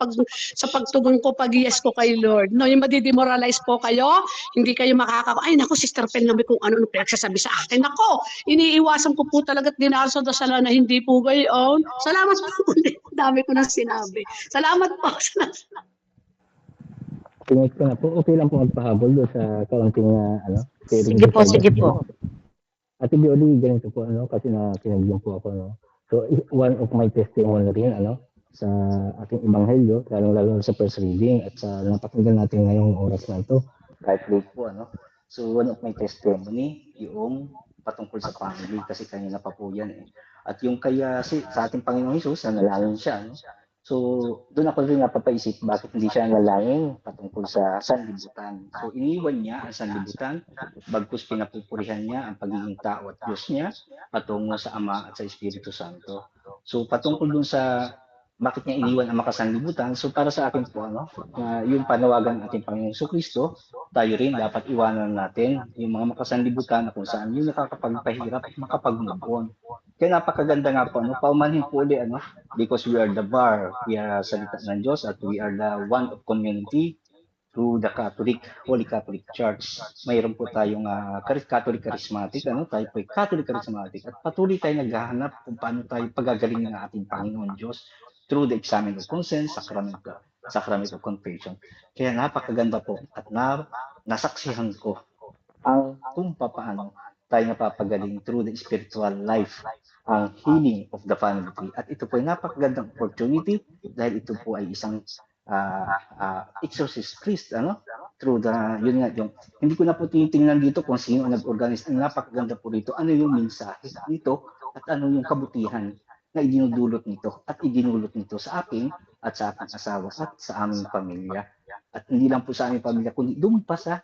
pagtugon ko, pag-yes ko kay Lord. No, yung madidemoralize po kayo, hindi kayo ay naku, Sister Pen namin kung ano pinagsasabi sa akin. Nako, iniiwasan ko po talaga at dinasal-dasalan na hindi po gayon. Salamat po ulit. Dami ko nang sinabi. Salamat po. Tingin ko na po, okay lang po magpahabol doon sa kaunting Sige po. Ate Bioli, ganito po, kasi na pinagbilang po ako, So, one of my testimony rin, sa ating ebanghelyo, lalo sa first reading at sa napakinggan natin ngayong oras na ito, kahit late po, So, one of my testimony, yung patungkol sa family, kasi kanina pa po yan eh. At yung kaya sa ating Panginoong Hesus, nalangin siya, So, doon ako rin napapaisip bakit hindi siya nalangin patungkol sa sanlibutan. So, iniwan niya ang sanlibutan, bagkus pinapupurihan niya ang pagiging tao at Diyos niya, patungo sa Ama at sa Espiritu Santo. So, patungkol dun sa bakit niya iniwan ang makasanlibutan, so para sa akin po, yung panawagan ng ating Panginoong Kristo, tayo rin dapat iwanan natin yung mga makasanlibutan na kung saan yung nakakapagpahirap at makapag-move on. Kaya napakaganda nga po, paumanhin po ulit, because we are the bar, we are salita ng Diyos at we are the one of community through the Holy Catholic Church. Mayroon po tayong Catholic Charismatic, tayo po ay Catholic Charismatic at patuloy tayo naghahanap kung paano tayo pagagalingin ng ating Panginoon Diyos through the Examen of Conscience, Sacrament of Confession. Kaya napakaganda po at nasaksihan ko ang kung paano tayo napapagaling through the spiritual life, ang healing of the family tree. At ito po ay napakagandang opportunity dahil ito po ay isang exorcist priest, through the, yun nga, yung, hindi ko na po tinitingnan dito kung sino ang nag-organize. Ang napakaganda po rito, ano yung mensahe nito at ano yung kabutihan na idinudulot nito at idinulot nito sa akin at sa aking asawa at sa aming pamilya. At hindi lang po sa aming pamilya, kundi doon pa sa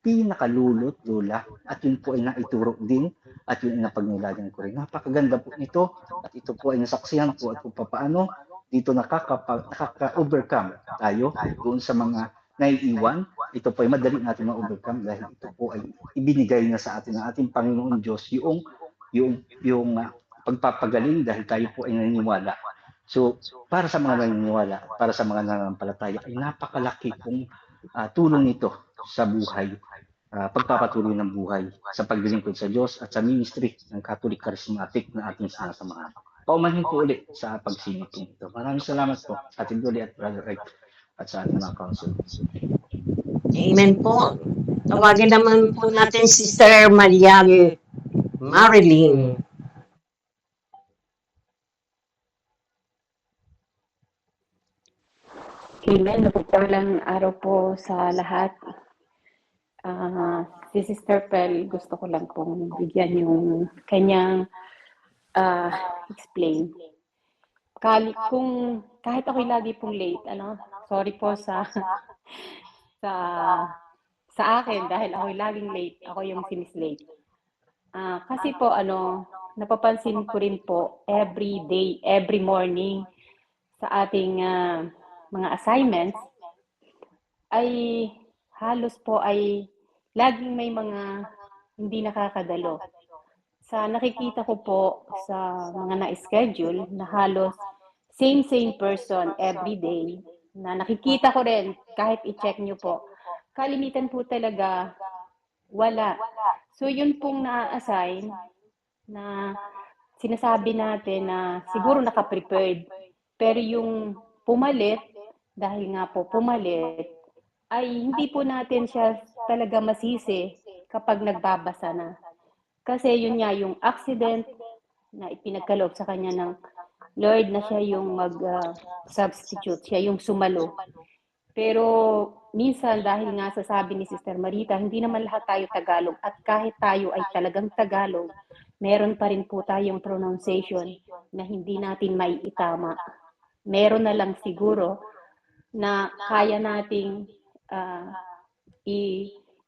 pinakalulot, lula, at yun po ay naituro din at yun ay napagnulagan ko rin. Napakaganda po nito at ito po ay nasaksihan po at kung paano dito nakaka-overcome tayo doon sa mga naiiwan. Ito po ay madali natin ma-overcome dahil ito po ay ibinigay na sa atin ng ating Panginoon Diyos yung pagpapagaling dahil tayo po ay naniniwala. So, para sa mga naniniwala, para sa mga nananampalataya, ay napakalaki pong tulong nito sa buhay, pagpapatuloy ng buhay sa paglilingkod sa Diyos at sa ministry ng Catholic Charismatic na ating sinasamahan. Paumanhin po ulit sa pagsingit nito. Maraming salamat po, Ate Dolly at Brother Ed at sa ating mga council. Amen po. Tawagin naman po natin si Sister Maria Marilyn. Amen. Mapagpalang araw po sa lahat. Si Sister Pel, gusto ko lang pong bigyan yung kanyang explain. Kung kahit ako'y lagi pong late, sorry po sa akin dahil ako'y laging late, ako yung si Miss Late. Kasi po napapansin ko rin po every day, every morning sa ating mga assignments ay halos po ay laging may mga hindi nakakadalo. Sa nakikita ko po sa mga na-schedule na halos same person every day na nakikita ko rin kahit i-check nyo po. Kalimitan po talaga wala. So yun pong na-assign na sinasabi natin na siguro naka-prepared. Pero yung pumalit, dahil nga po pumalit, ay hindi po natin siya talaga masisi kapag nagbabasa na. Kasi yun nga yung accident na ipinagkaloob sa kanya ng Lord na siya yung mag-substitute, siya yung sumalo. Pero minsan dahil nga sa sabi ni Sister Marita, hindi naman lahat tayo Tagalog at kahit tayo ay talagang Tagalog, meron pa rin po tayong pronunciation na hindi natin may itama. Meron na lang siguro na kaya nating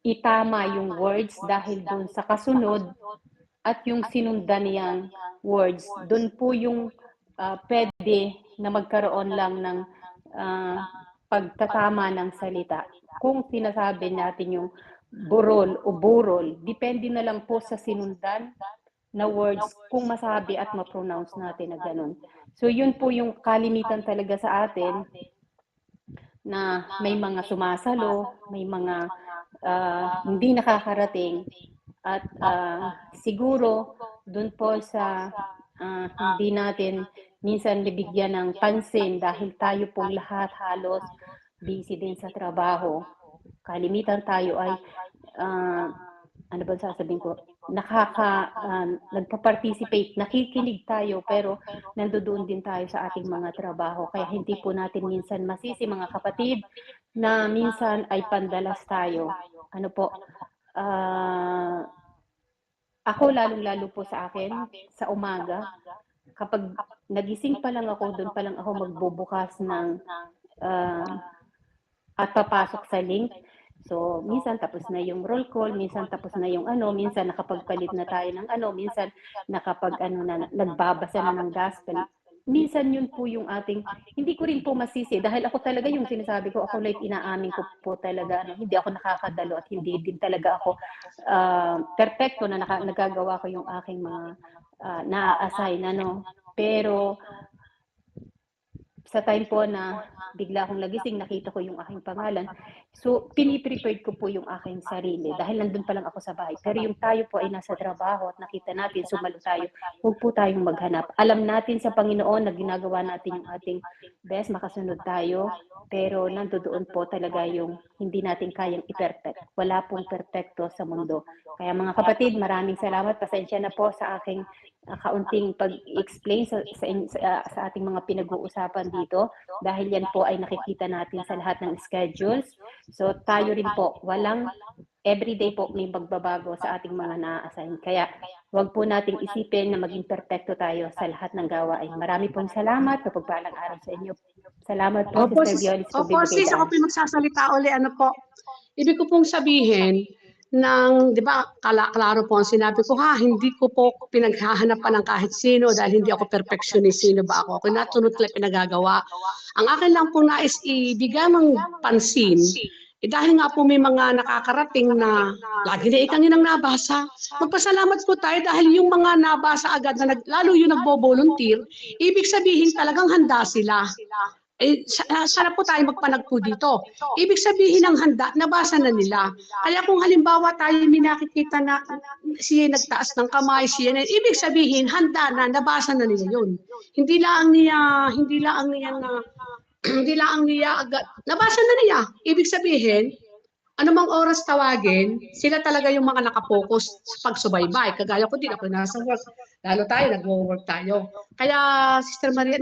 itama yung words dahil dun sa kasunod at yung sinundan niyang words. Dun po yung pwede na magkaroon lang ng pagtatama ng salita. Kung sinasabi natin yung burol o burol, depende na lang po sa sinundan na words kung masabi at ma-pronounce natin na ganun. So yun po yung kalimitan talaga sa atin na may mga sumasalo, may mga hindi nakakarating at siguro dun po sa hindi natin minsan bibigyan ng pansin dahil tayo pong lahat halos busy din sa trabaho. Kalimitan tayo ay ano ba sasabihin ko, nagpa-participate, nakikinig tayo, pero nandoon din tayo sa ating mga trabaho. Kaya hindi po natin minsan masisi, mga kapatid, na minsan ay pandalas tayo. Ano po, ako lalong-lalo po sa akin, sa umaga, kapag nagising pa lang ako, doon pa lang ako magbubukas ng at papasok sa link. So, minsan tapos na yung roll call, minsan tapos na yung minsan nakapagpalit na tayo ng minsan nagbabasa na ng gospel. Minsan yun po yung ating, hindi ko rin po masisi, dahil ako talaga yung sinasabi ko, ako like inaamin ko po talaga, hindi ako nakakadalo at hindi din talaga ako perfecto na nagagawa ko yung aking mga na-assign, Pero, sa time po na bigla akong nagising, nakita ko yung aking pangalan. So, piniprepared ko po yung aking sarili dahil nandun pa lang ako sa bahay. Pero yung tayo po ay nasa trabaho at nakita natin, sumalo tayo, huwag po tayong maghanap. Alam natin sa Panginoon na ginagawa natin yung ating best, makasunod tayo, pero nandoon po talaga yung hindi natin kayang i-perfect. Wala pong perfecto sa mundo. Kaya mga kapatid, maraming salamat. Pasensya na po sa aking kaunting pag-explain sa ating mga pinag-uusapan dito dahil yan po ay nakikita natin sa lahat ng schedules. So tayo rin po, walang everyday po may magbabago sa ating mga na-assign. Kaya wag po nating isipin na maging perfecto tayo sa lahat ng gawain. Marami pong salamat. Kapagpalang araw sa inyo. Salamat po, Sister Violis. Opo, sis, ako po magsasalita uli. Ibig ko pong sabihin, di ba, klaro po ang sinabi ko, hindi ko po pinaghahanapan ng kahit sino dahil hindi ako perfectionist, sino ba ako. Ako natunod lang pinagagawa. Ang akin lang po nais ibigyan ng pansin, dahil nga po may mga nakakarating na lagi na ikang inang nabasa, magpasalamat po tayo dahil yung mga nabasa agad, lalo yung nagbo-volunteer, ibig sabihin talagang handa sila. Sana po tayo magpanagpo dito. Ibig sabihin ng handa, nabasa na nila. Kaya kung halimbawa tayo may nakikita na siya nagtaas ng kamay, ibig sabihin handa na, nabasa na nila yun. Hindi lang niya agad, nabasa na niya. Ibig sabihin, anumang oras tawagin, sila talaga yung mga nakapokus sa pagsubaybay. Kagaya ko din, ako nasa work. Lalo tayo, nag-work tayo. Kaya, Sister Maria,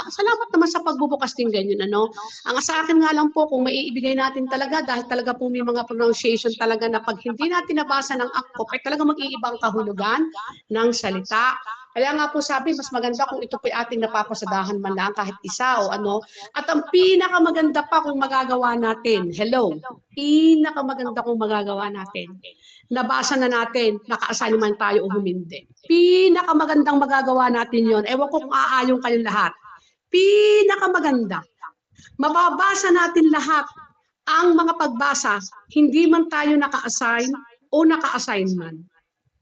salamat naman sa pagbubukas din ganyan. Ang sa akin nga lang po, kung maiibigay natin talaga, dahil talaga po may mga pronunciation talaga na pag hindi natin nabasa ng angkop, ay talaga mag-iibang kahulugan ng salita. Kaya nga po sabi, mas maganda kung ito po ating napapasadahan man lang kahit isa o At ang pinakamaganda pa kung magagawa natin, pinakamaganda kung magagawa natin, nabasa na natin, naka-assign man tayo o humindi. Pinakamagandang magagawa natin yon. Ewan ko kung aayon kayong lahat. Pinakamaganda. Mababasa natin lahat ang mga pagbasa, hindi man tayo naka-assign o naka-assign man.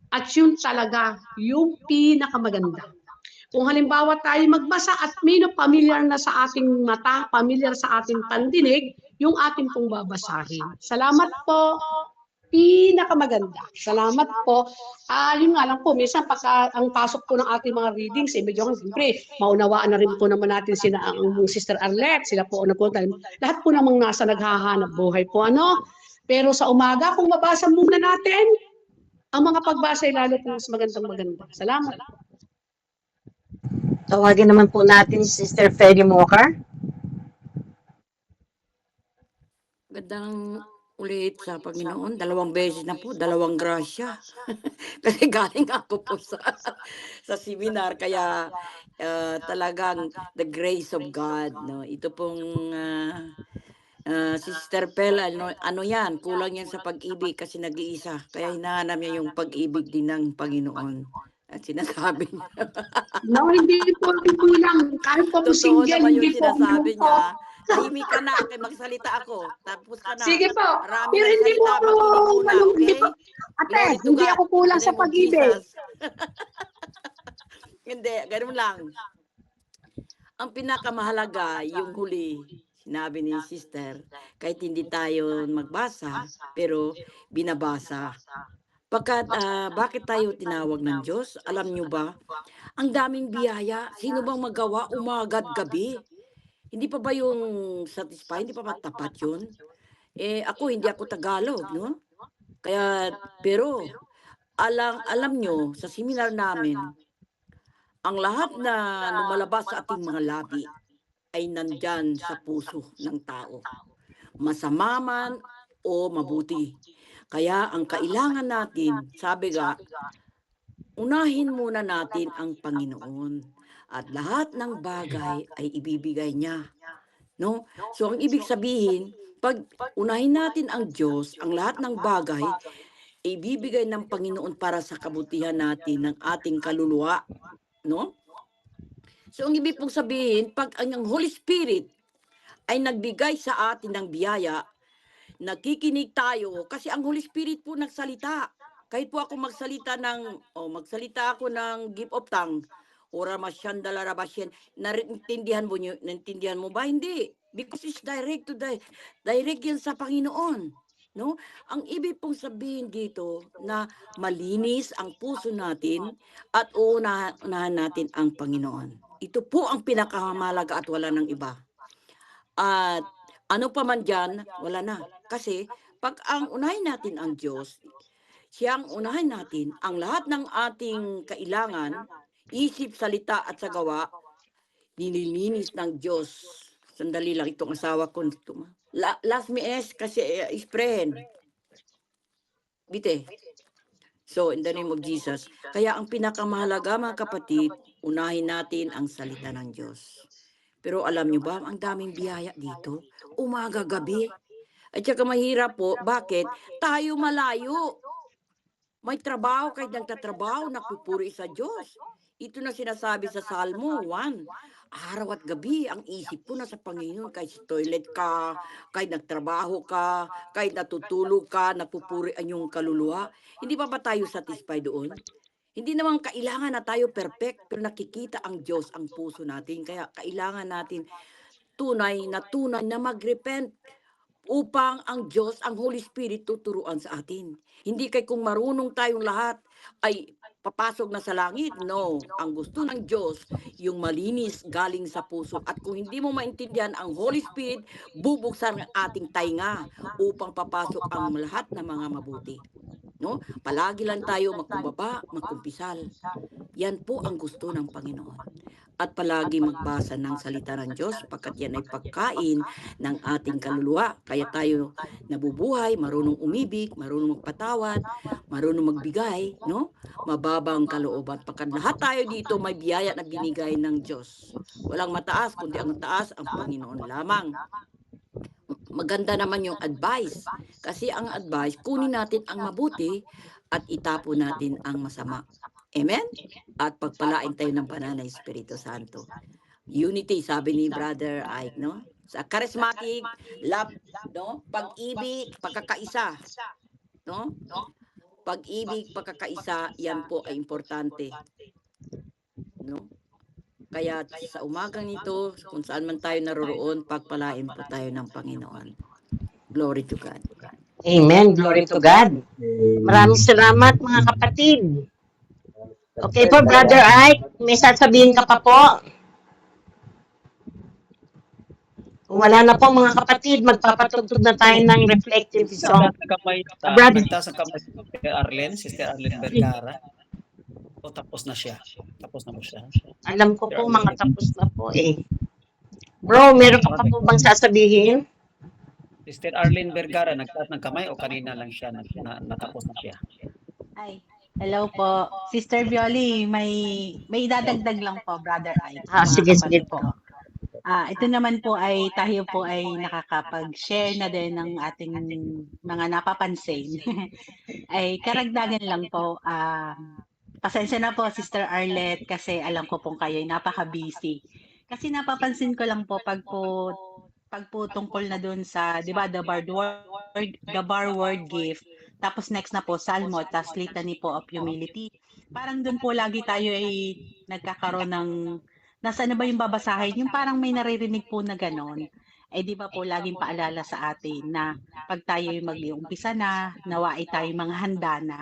At yun talaga, yung pinakamaganda. Kung halimbawa tayo magbasa at familiar na sa ating mata, familiar sa ating pandinig, yung ating pong babasahin. Salamat po. Pinakamaganda. Salamat po. Yun nga lang po, minsan pagka ang pasok po ng ating mga readings, medyo siyempre, maunawaan na rin po naman natin sila ang Sister Arlette, sila po lahat po namang nasa naghahanap buhay po. Pero sa umaga, kung mabasa muna natin, ang mga pagbasa ay lalo po mas maganda. Salamat. Tawagin naman po natin si Sister Freddy Mocker. Gandang ulit sa Panginoon. 2 beses na po, 2 grasya. Kasi galing ako po sa seminar. Kaya talagang the grace of God. Ito pong Sister Pel, ano yan? Kulang yan sa pag-ibig kasi nag-iisa. Kaya hinahanap niya yung pag-ibig din ng Panginoon. At sinasabi niya. No, hindi po kulang. Kahit po Totoo single, naman hindi yung po sinasabi kulang po. niya. Tahimik ka na, kaya magsalita ako. Tapos ka na. Sige po. Marami Pero na hindi po salita, ako, makinig muna, hindi okay? po. Ate, Glory to hindi God. ako kulang In the sa name of pag-ibig. Jesus. Hindi, ganun lang. Ang pinakamahalaga, yung huli, sinabi ni Sister, kahit hindi tayo magbasa, pero binabasa. Bakit tayo tinawag ng Diyos? Alam nyo ba? Ang daming biyaya. Sino bang magawa umaga't gabi? Hindi pa ba yung satisfy? Hindi pa matapat yun? Ako, hindi ako Tagalog, no? Pero alam nyo, sa seminar namin, ang lahat na lumalabas sa ating mga labi ay nandyan sa puso ng tao. Masama man o mabuti. Kaya ang kailangan natin, sabi nga, unahin muna natin ang Panginoon. At lahat ng bagay ay ibibigay niya. No? So ang ibig sabihin, pag unahin natin ang Diyos, ang lahat ng bagay, ibibigay ng Panginoon para sa kabutihan natin ng ating kaluluwa. No? So ang ibig pong sabihin, pag ang Holy Spirit ay nagbigay sa atin ng biyaya, nakikinig tayo kasi ang Holy Spirit po nagsalita. Kahit po ako magsalita ako ng gift of tongue, ora masyandala rabasyan, naintindihan mo ba? Hindi. Because it's direct yan sa Panginoon. No? Ang ibig pong sabihin dito na malinis ang puso natin at uunahan natin ang Panginoon. Ito po ang pinakamahalaga at wala ng iba. At ano pa man dyan, wala na. Kasi pag ang unahin natin ang Diyos, siyang unahin natin ang lahat ng ating kailangan, isip, salita at sa gawa, nililinis ng Diyos. Sandali lang itong asawa ko. Last me kasi isprehen. Bite. So, in the name of Jesus. Kaya ang pinakamahalaga mga kapatid, unahin natin ang salita ng Diyos. Pero alam nyo ba, ang daming biyaya dito. Umaga, gabi. At saka mahirap po, bakit? Tayo malayo. May trabaho, kahit nagtatrabaho, nakupuri sa Diyos. Ito na sinasabi sa Salmo 1. Araw at gabi, ang isip ko nasa Panginoon. Kahit sa toilet ka, kahit nagtrabaho ka, kahit natutulog ka, napupuri ang iyong kaluluwa. Hindi ba tayo satisfied doon? Hindi naman kailangan na tayo perfect, pero nakikita ang Diyos, ang puso natin. Kaya kailangan natin tunay na mag-repent upang ang Diyos, ang Holy Spirit, tuturuan sa atin. Hindi kay kung marunong tayong lahat ay papasok na sa langit. No, ang gusto ng Diyos, yung malinis galing sa puso. At kung hindi mo maintindihan ang Holy Spirit, bubuksan ang ating tainga upang papasok ang lahat ng mga mabuti. No? Palagi lang tayo magkumbaba, magkumpisal. Yan po ang gusto ng Panginoon. At palagi magbasa ng salita ng Diyos, pagkat yan ay pagkain ng ating kaluluwa. Kaya tayo nabubuhay, marunong umibig, marunong magpatawad, marunong magbigay, no? Mababang kalooban. Pagkat lahat tayo dito may biyaya na binigay ng Diyos. Walang mataas, kundi ang taas ang Panginoon lamang. Maganda naman yung advice. Kasi ang advice, kunin natin ang mabuti at itapo natin ang masama. Amen? At pagpalain tayo ng banal na Espiritu Santo. Unity, sabi ni Brother Ike, no? Sa charismatic, love, no? Pag-ibig, pagkakaisa. No? Pag-ibig, pagkakaisa, yan po ay importante. No? Kaya sa umagang ito, kung saan man tayo naroroon, pagpalain po tayo ng Panginoon. Glory to God. Amen. Glory to God. Maraming salamat mga kapatid. Okay po, Brother Ike, may sasabihin ka pa po? Kung wala na po mga kapatid, magpapatugtog na tayo ng reflective song. Nagtaas ang kamay Sister Arlene Vergara. O tapos na siya. Tapos na po siya. Alam ko po mga tapos na po eh. Bro, meron ka pa po bang sasabihin? Sister Arlene Vergara, nagtaas ng kamay o kanina lang siya natapos na siya? Ay, hello po. Sister Violi, may idadagdag lang po, Brother Ike. Sige po. Ito naman po ay tayo po ay nakakapag-share na din ng ating mga napapansin. Ay karagdagan lang po. Pasensya na po, Sister Arlette, kasi alam ko pong kayo ay napaka-busy. Kasi napapansin ko lang po pag po tungkol na dun sa, di ba, the bar word gift. Tapos next na po, Salmo, tas litany po of humility. Parang dun po lagi tayo ay nagkakaroon ng, nasa ano ba yung babasahin? Yung parang may naririnig po na ganon. Eh di ba po laging paalala sa atin na pag tayo ay mag-iumpisa na, nawa ay tayo mga handa na.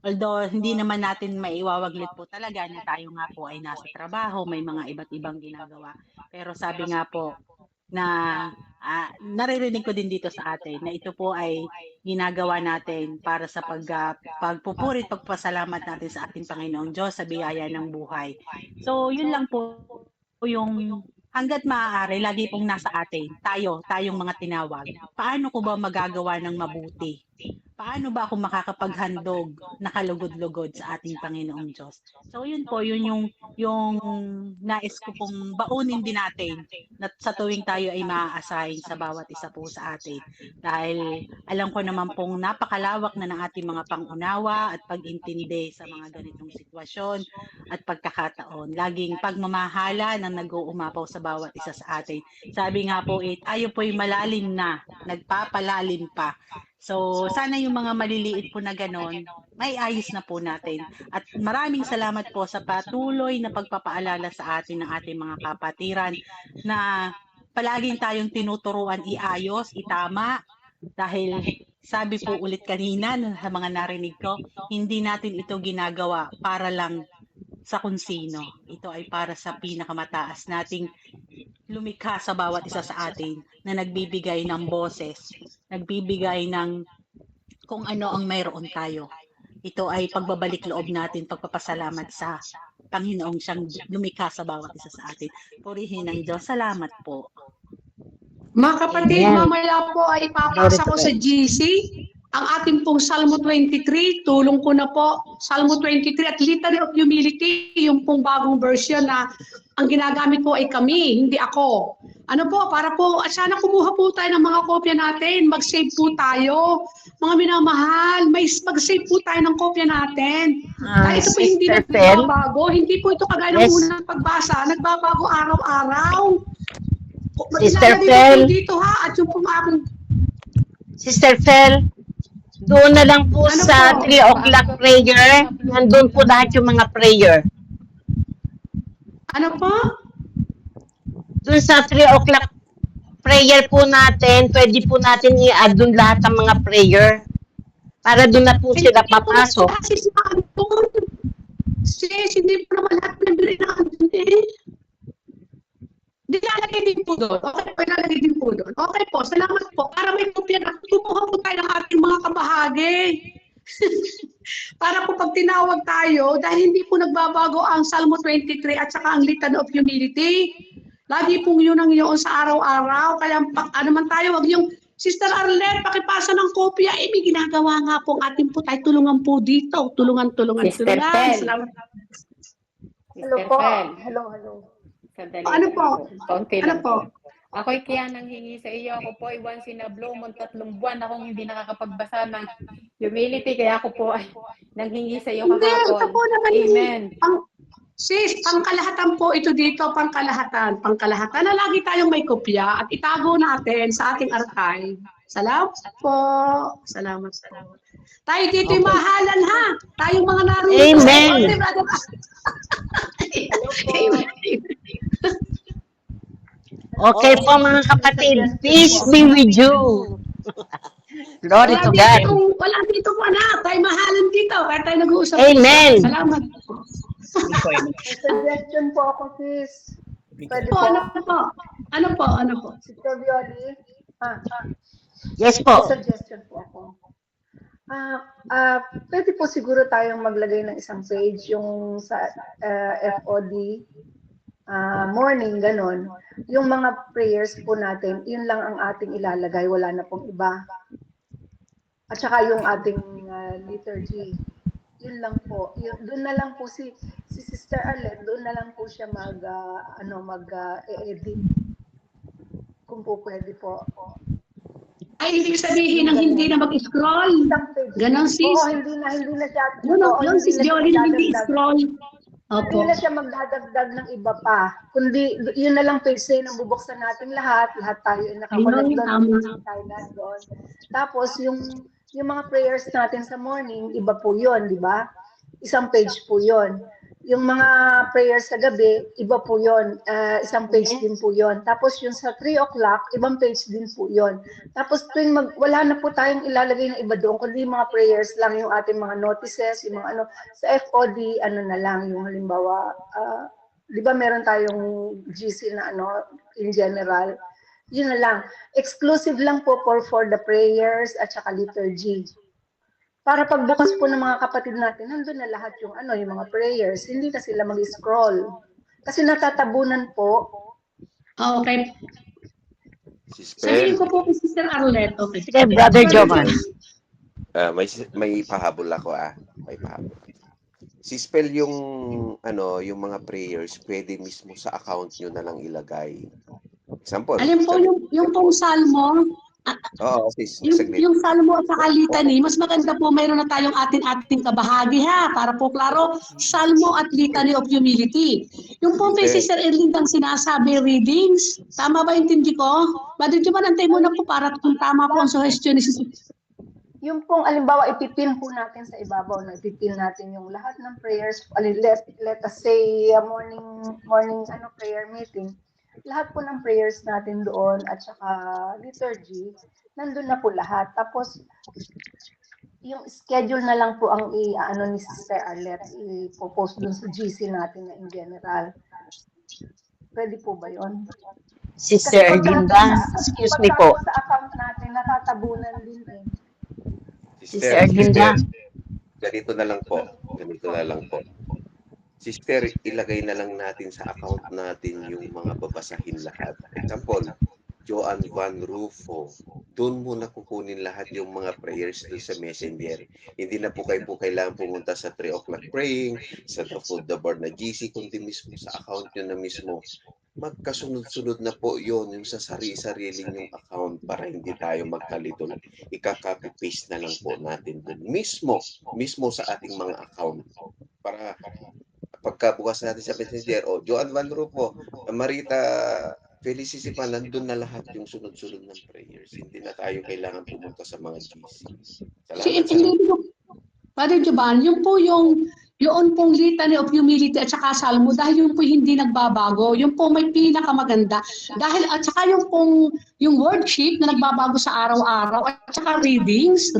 Although hindi naman natin maiwawaglit po talaga na tayo nga po ay nasa trabaho, may mga iba't ibang ginagawa. Pero sabi nga po, na naririnig ko din dito sa atin na ito po ay ginagawa natin para sa pagpupuri, pagpasalamat natin sa ating Panginoong Diyos sa biyaya ng buhay. So, yun lang po yung hangga't maaari, lagi pong nasa atin, tayong mga tinawag. Paano ko ba magagawa ng mabuti? Paano ba ako makakapaghandog na kalugod-lugod sa ating Panginoong Diyos? So yun po, yun yung nais ko pong baunin din natin na sa tuwing tayo ay maa-assign sa bawat isa po sa atin. Dahil alam ko naman pong napakalawak na ng ating mga pangunawa at pag-intindi sa mga ganitong sitwasyon at pagkakataon. Laging pagmamahala ng nag-uumapaw sa bawat isa sa atin. Sabi nga po, tayo po'y malalim na, nagpapalalim pa. So, sana yung mga maliliit po na ganon, may ayos na po natin. At maraming salamat po sa patuloy na pagpapaalala sa atin ng ating mga kapatiran na palaging tayong tinuturuan iayos, itama, dahil sabi po ulit kanina sa mga narinig ko, hindi natin ito ginagawa para lang sa kung sino. Ito ay para sa pinakamataas nating lumikha sa bawat isa sa atin na nagbibigay ng boses, nagbibigay ng kung ano ang mayroon tayo. Ito ay pagbabalik loob natin, pagpapasalamat sa Panginoong siyang lumikha sa bawat isa sa atin. Purihin ng Diyos. Salamat po. Mga kapatid, Amen. mamaya po ay ipapasa ko sa GC ang ating pong Salmo 23. Tulong ko na po. Salmo 23 at Litany of Humility, yung pong bagong version na ang ginagamit po ay kami, hindi ako. Ano po, para po, at sana kumuha po tayo ng mga kopya natin. Mag-save po tayo. Mga minamahal, mag-save po tayo ng kopya natin. Dahil ito po hindi Sister Fel, nagbabago. Hindi po ito kagaya ng Yes. unang pagbasa. Nagbabago araw-araw. Sister Ilalagay ko Fel. po dito ha, at yung pong aking Sister Fel, doon na lang po Ano sa po? 3 o'clock prayer. Nandun po lahat yung mga prayer. ano po? Doon sa 3 o'clock prayer po natin, pwede po natin i-add doon lahat ng mga prayer. Para doon na po sila papasok. Sis, sis, hindi po naman lahat na doon inaandun eh. Nilalagay din po doon. Okay po, nilalagay din po doon. Okay po, salamat po. Para may kopya na, kumuha po tayo ng ating mga kabahagi. Para po pag tinawag tayo, dahil hindi po nagbabago ang Salmo 23 at saka ang Litany of Humility. Lagi pong yun ang yun sa araw-araw. Kaya ano man tayo, wag yung Sister Arlette, pakipasa ng kopya. May ginagawa nga po ang ating po tayo. Tulungan po dito. Tulungan. Sister Fel. Salamat. Hello Sister po. Fel. Hello. Sandali Ano lang po? Kaunti Ano lang po? Ako'y kaya nanghingi sa iyo. Ako po ay once in a blue moon, 3 buwan akong hindi nakakapagbasa ng humility. Kaya ako po ay nanghingi sa iyo Hindi, ito kahapon. po naman Amen. Sis, pangkalahatan po ito dito, pangkalahatan. Pangkalahatan na lagi tayong may kopya at itago natin sa ating archive. Salamat po. Salamat po. Tayo dito'y mahalan ha. Tayong mga narito. Amen. Okay, brother. Amen. Okay po mga kapatid, peace be with you. Glory to God. Wala dito po na. Tayo mahalan dito. Kaya tayo nag-uusap. Amen. Salamat po. May suggestion po ako, sis. Pwede po. Ano po? Sister Violi. Yes May po. suggestion po ako. Pwede po siguro tayong maglagay ng isang page yung sa FOD morning, ganon. Yung mga prayers po natin, yun lang ang ating ilalagay, wala na pong iba. At saka yung ating liturgy, yun lang po. Doon na lang po si Sister Arlette, doon na lang po siya mag-edit. Kung po pwede po. Ay, ibig sabihin ng hindi na mag-scroll. Ganon, sis. Oo, hindi na siya. Yun, sis Jolene, hindi scroll. Hindi na siya magdadagdag ng iba pa. Kundi, yun na lang page na nang bubuksan natin lahat tayo ay nakakonect doon. Tapos, yung mga prayers natin sa morning, iba po yun, di ba? Isang page po yun. Yung mga prayers sa gabi, iba po yun. Isang page din po yun. Tapos yung sa 3 o'clock, ibang page din po yun. Tapos tuwing wala na po tayong ilalagay na iba doon, kundi mga prayers lang, yung ating mga notices, yung mga sa FOD, na lang, yung halimbawa, di ba meron tayong GC na in general, Yun na lang. Exclusive lang po for the prayers at saka liturgy. Para pagbukas po ng mga kapatid natin, nandun na lahat yung yung mga prayers. Hindi na sila mag-scroll. Kasi natatabunan po. Okay. Sister, Sabihin ko po kay Sister Arlette. Okay. Sige, Brother Jovan. may pahabol ako May pahabol. Si Spell yung yung mga prayers, pwede mismo sa account nyo na lang ilagay. Example. Alin po yung pong salmo, Oo, yung salmo at saka litany, mas maganda po mayroon na tayong ating kabahagi ha, para po klaro, salmo at litany of humility. Yung po kay Sister Erlindang sinasabi readings, tama ba intindi ko? Bakit yung manantay muna po para kung tama po ang suggestion ni Sister. Yung pong, alimbawa, ipipin po natin sa ibabaw, ipipin natin yung lahat ng prayers, let us say, morning prayer meeting, lahat po ng prayers natin doon at saka liturgy, nandun na po lahat. Tapos, yung schedule na lang po ang ni Sister Arlette, i-post doon sa GC natin na in general. Pwede po ba yun? Sister Erlinda, excuse me po. Sa account natin, natatabunan din eh. Sister Erlinda. Ganito na lang po. Sister, ilagay na lang natin sa account natin yung mga babasahin lahat. Example, Joan Van Rufo. Doon mo na kukunin lahat yung mga prayers doon sa Messenger. Hindi na po kayo kailangan pumunta sa 3 o'clock praying, sa The Food the Board na GC, kundi mismo sa account nyo na mismo. Magkasunod-sunod na po yon yung sa sarili yung account para hindi tayo magkalito. Ika-copy-paste na lang po natin doon. Mismo sa ating mga account. Para pagkabukas natin sa Messenger, Joan Van Rufo, Marita Felicity, nandun na lahat yung sunod-sunod ng prayers. Hindi na tayo kailangan pumunta sa mga GC. Father Jovan, yun pong litany of humility at saka salmo, dahil yung po hindi nagbabago, yung po may pinakamaganda. Dahil at saka yung worksheet na nagbabago sa araw-araw at saka readings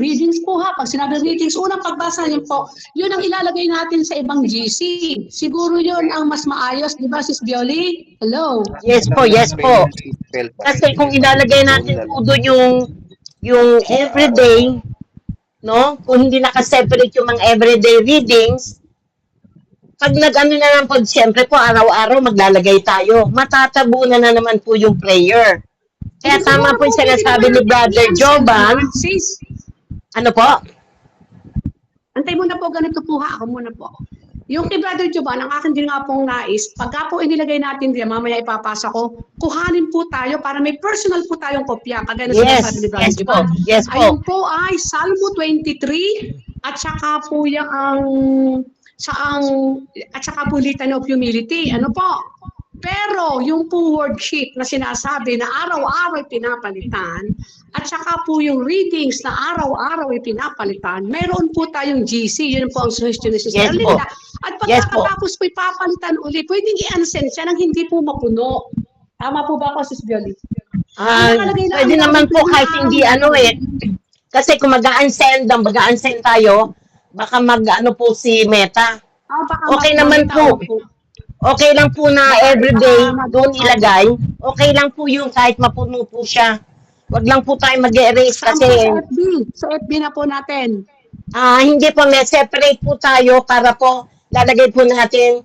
po ha. Pag sinabi readings, unang pagbasa yun po, yun ang ilalagay natin sa ibang GC. Siguro yun ang mas maayos, di ba Sis Bioli? Hello? Yes po. Kasi kung ilalagay natin po doon yung everyday, no? Kung hindi naka-separate yung mga everyday readings, pag na lang po, siyempre po, araw-araw maglalagay tayo. Matatabunan na naman po yung prayer. Kaya tama po yung sinasabi ni Brother Jovan. Ano po? Antay muna po, ganito po ha, ako muna po. Yung kay Brother Jovan, ang akin din nga pong nais, pagka po inilagay natin diyan, mamaya ipapasa ko, kuhanin po tayo para may personal po tayong kopya. Kagaya na sinasabi ni Brother Jovan. Yes po. Ayun po ay Salmo 23 at saka po yung at saka po Litany of Humility. Ano po? Pero yung po worksheet na sinasabi na araw-araw pinapalitan at saka po yung readings na araw-araw pinapalitan, mayroon po tayong GC. Yun po ang suggestion ni Sister Linda. At pagkatapos po ipapalitan ulit, pwedeng i-unsend siya nang hindi po mapuno. Tama po ba ako, Sis Bioli? Pwede naman po kahit hindi Kasi kung mag-unsend tayo, baka po si Meta. Okay naman po. Okay lang po na everyday doon ilagay. Okay lang po yung kahit mapuno po siya. Wag lang po tayo mag-erase kasi sa FB na po natin. Hindi po, may separate po tayo para po lalagay po natin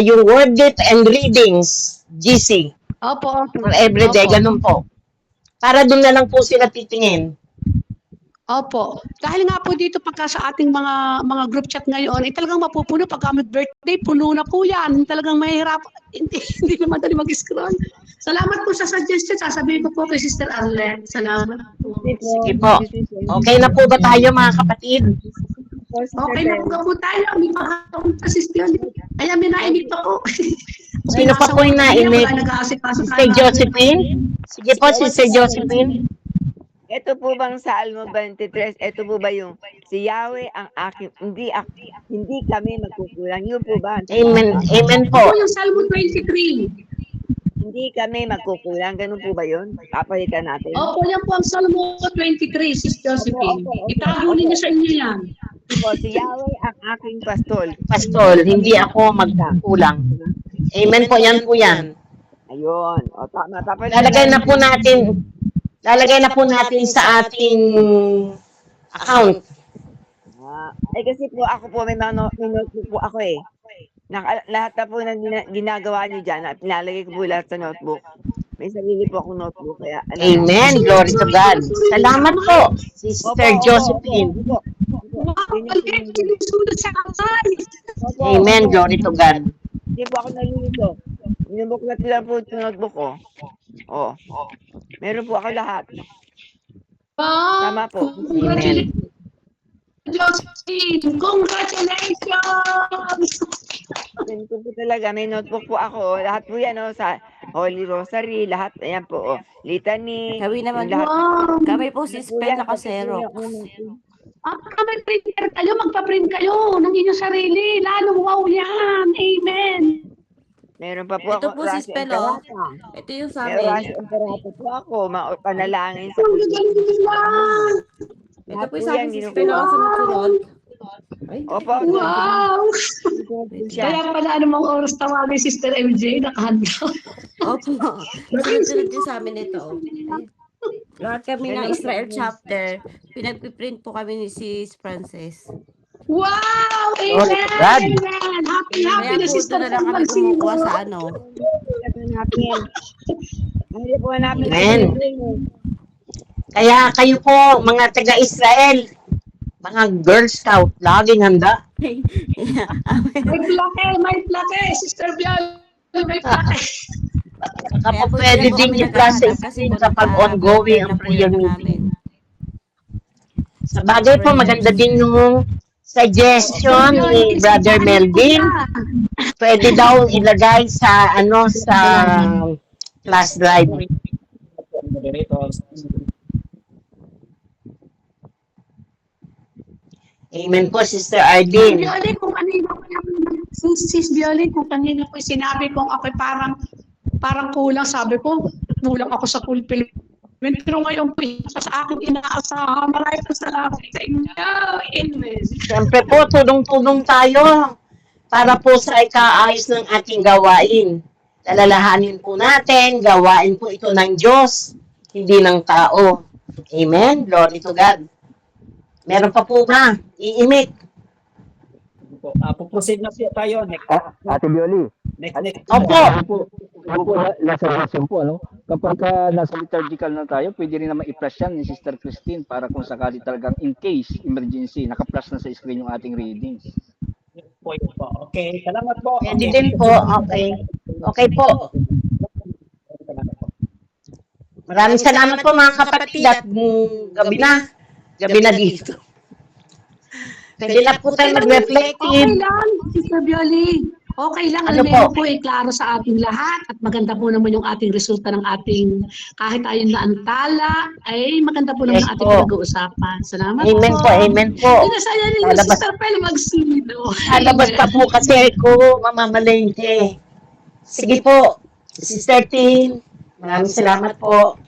yung word date and readings, GC. Opo. For everyday, ganun po. Para doon na lang po sila titingin. Opo. Dahil nga po dito pagka sa ating mga group chat ngayon, talagang mapupuno pagka birthday, puno na po yan. Talagang mahirap. Hindi na madali mag-scroll. Salamat po sa suggestion. Sasabihin ko po kay Sister Arlette. Salamat po. Sige po. Okay na po ba tayo mga kapatid? Okay na po tayo. May pagkakataon pa Sister Arlette. Ayan, may naimik pa po. Sino pa po yung naimik? Sister Josephine? Sige po, Sister Josephine. Ito po bang Salmo 23? Ito po ba yung si Yahweh ang aking, hindi kami magkukulang. Yun po ba? Amen. Amen po. Ito yung Salmo 23. Hindi kami magkukulang. Ganun po ba yun? Papalitan natin. Opo, yan po ang Salmo 23, Sis Josephine. Itago niyo sa inyo yan. Po, si Yahweh ang aking pastol. Pastol, hindi ako magkukulang. Amen po, yan po yan. Ayun. O, tama. Tapos Lalagay na po natin sa ating account. Kasi po ako po may notebook po ako eh. Lahat na po ng ginagawa niyo dyan, pinalagay ko po lahat sa notebook. May sarili po akong notebook. Kaya, Amen. Glory to God. Salamat po, Sister Josephine. Amen. Glory to God. Hindi po ako nalilito. Binubuklat lang po yung notebook ko. Meron po ako lahat. Tama po. Amen. Josephine, congratulations! Ganito po talaga, may notebook po ako. Lahat po yan, sa Holy Rosary, lahat, ayan po, Litany. Kami naman, Wow! kami po si Spell naka-zero. Kami printer kayo, magpa-print kayo ng inyong sarili. Lalong wow yan. Amen. Meron pa po Ito ako. po si Spell, oh. Ito yung sa Meron amin. Emperata po ako, panalangin sa puso. Ito po yung sa amin si Spell, oh, sunod-sunod. Opo. Wow! Kaya pala anumang oras tawagin Sister MJ, nakahanda. Opo. Sunod-sunod din sa amin ito. Lahat kami ng Israel chapter, pinagpiprint po kami ni Sis Frances. Wow! Glory Amen! to God. Amen! Happy Kaya na po Sister doon na lang kami kumukuha sa ano. Hindi po namin. Amen. Kaya kayo po, mga taga-Israel, mga Girl Scout, laging handa. May plake, Sister Bial. May plake. Saka po pwede din i-plus sa screen kapag ongoing ang prayer meeting. Sa bagay po, maganda din yung suggestion ni Brother Melvin. Pwede daw ilagay sa sa flash drive. Amen po, Sister Ardeen. Bioli, kung kanina po Sis Bioli, kung kanina po sinabi kong ako parang kulang, sabi ko, kulang ako sa fulfillment. Pero ngayon po, sa akin inaasahan. Maraming salamat sa inyo. Amen. Siyempre po, tulong-tulong tayo para po sa ikaayos ng ating gawain. Alalahanin po natin, gawain po ito ng Diyos, hindi ng tao. Amen? Glory to God. Meron pa po ba? Iimik. Proceed na po tayo. Next. Ate Bioli. Next. Opo. Last suggestion po, kapag nasa liturgical na tayo, pwede rin naman i-flash yan ni Sister Christine para kung sakali talagang in case emergency, naka-flash na sa screen yung ating readings. Okay, salamat po. Pwede din po. Okay. Okay po. Maraming salamat po mga kapatid at gabi na dito. Pwede na po tayo mag-reflective. Okay lang, Sister Bioli. Okay lang, Ano alam po? po klaro sa ating lahat at maganda po naman yung ating resulta ng ating, kahit tayo naantala, ay maganda po naman Yes ating po. pinag-uusapan. Salamat Amen po, amen po. Pinasaya ninyo, Lalabas- Sister Pel, magsino. Alabas pa po kasi ko mamamalengke. Sige po, Sister Tin. Maraming salamat po.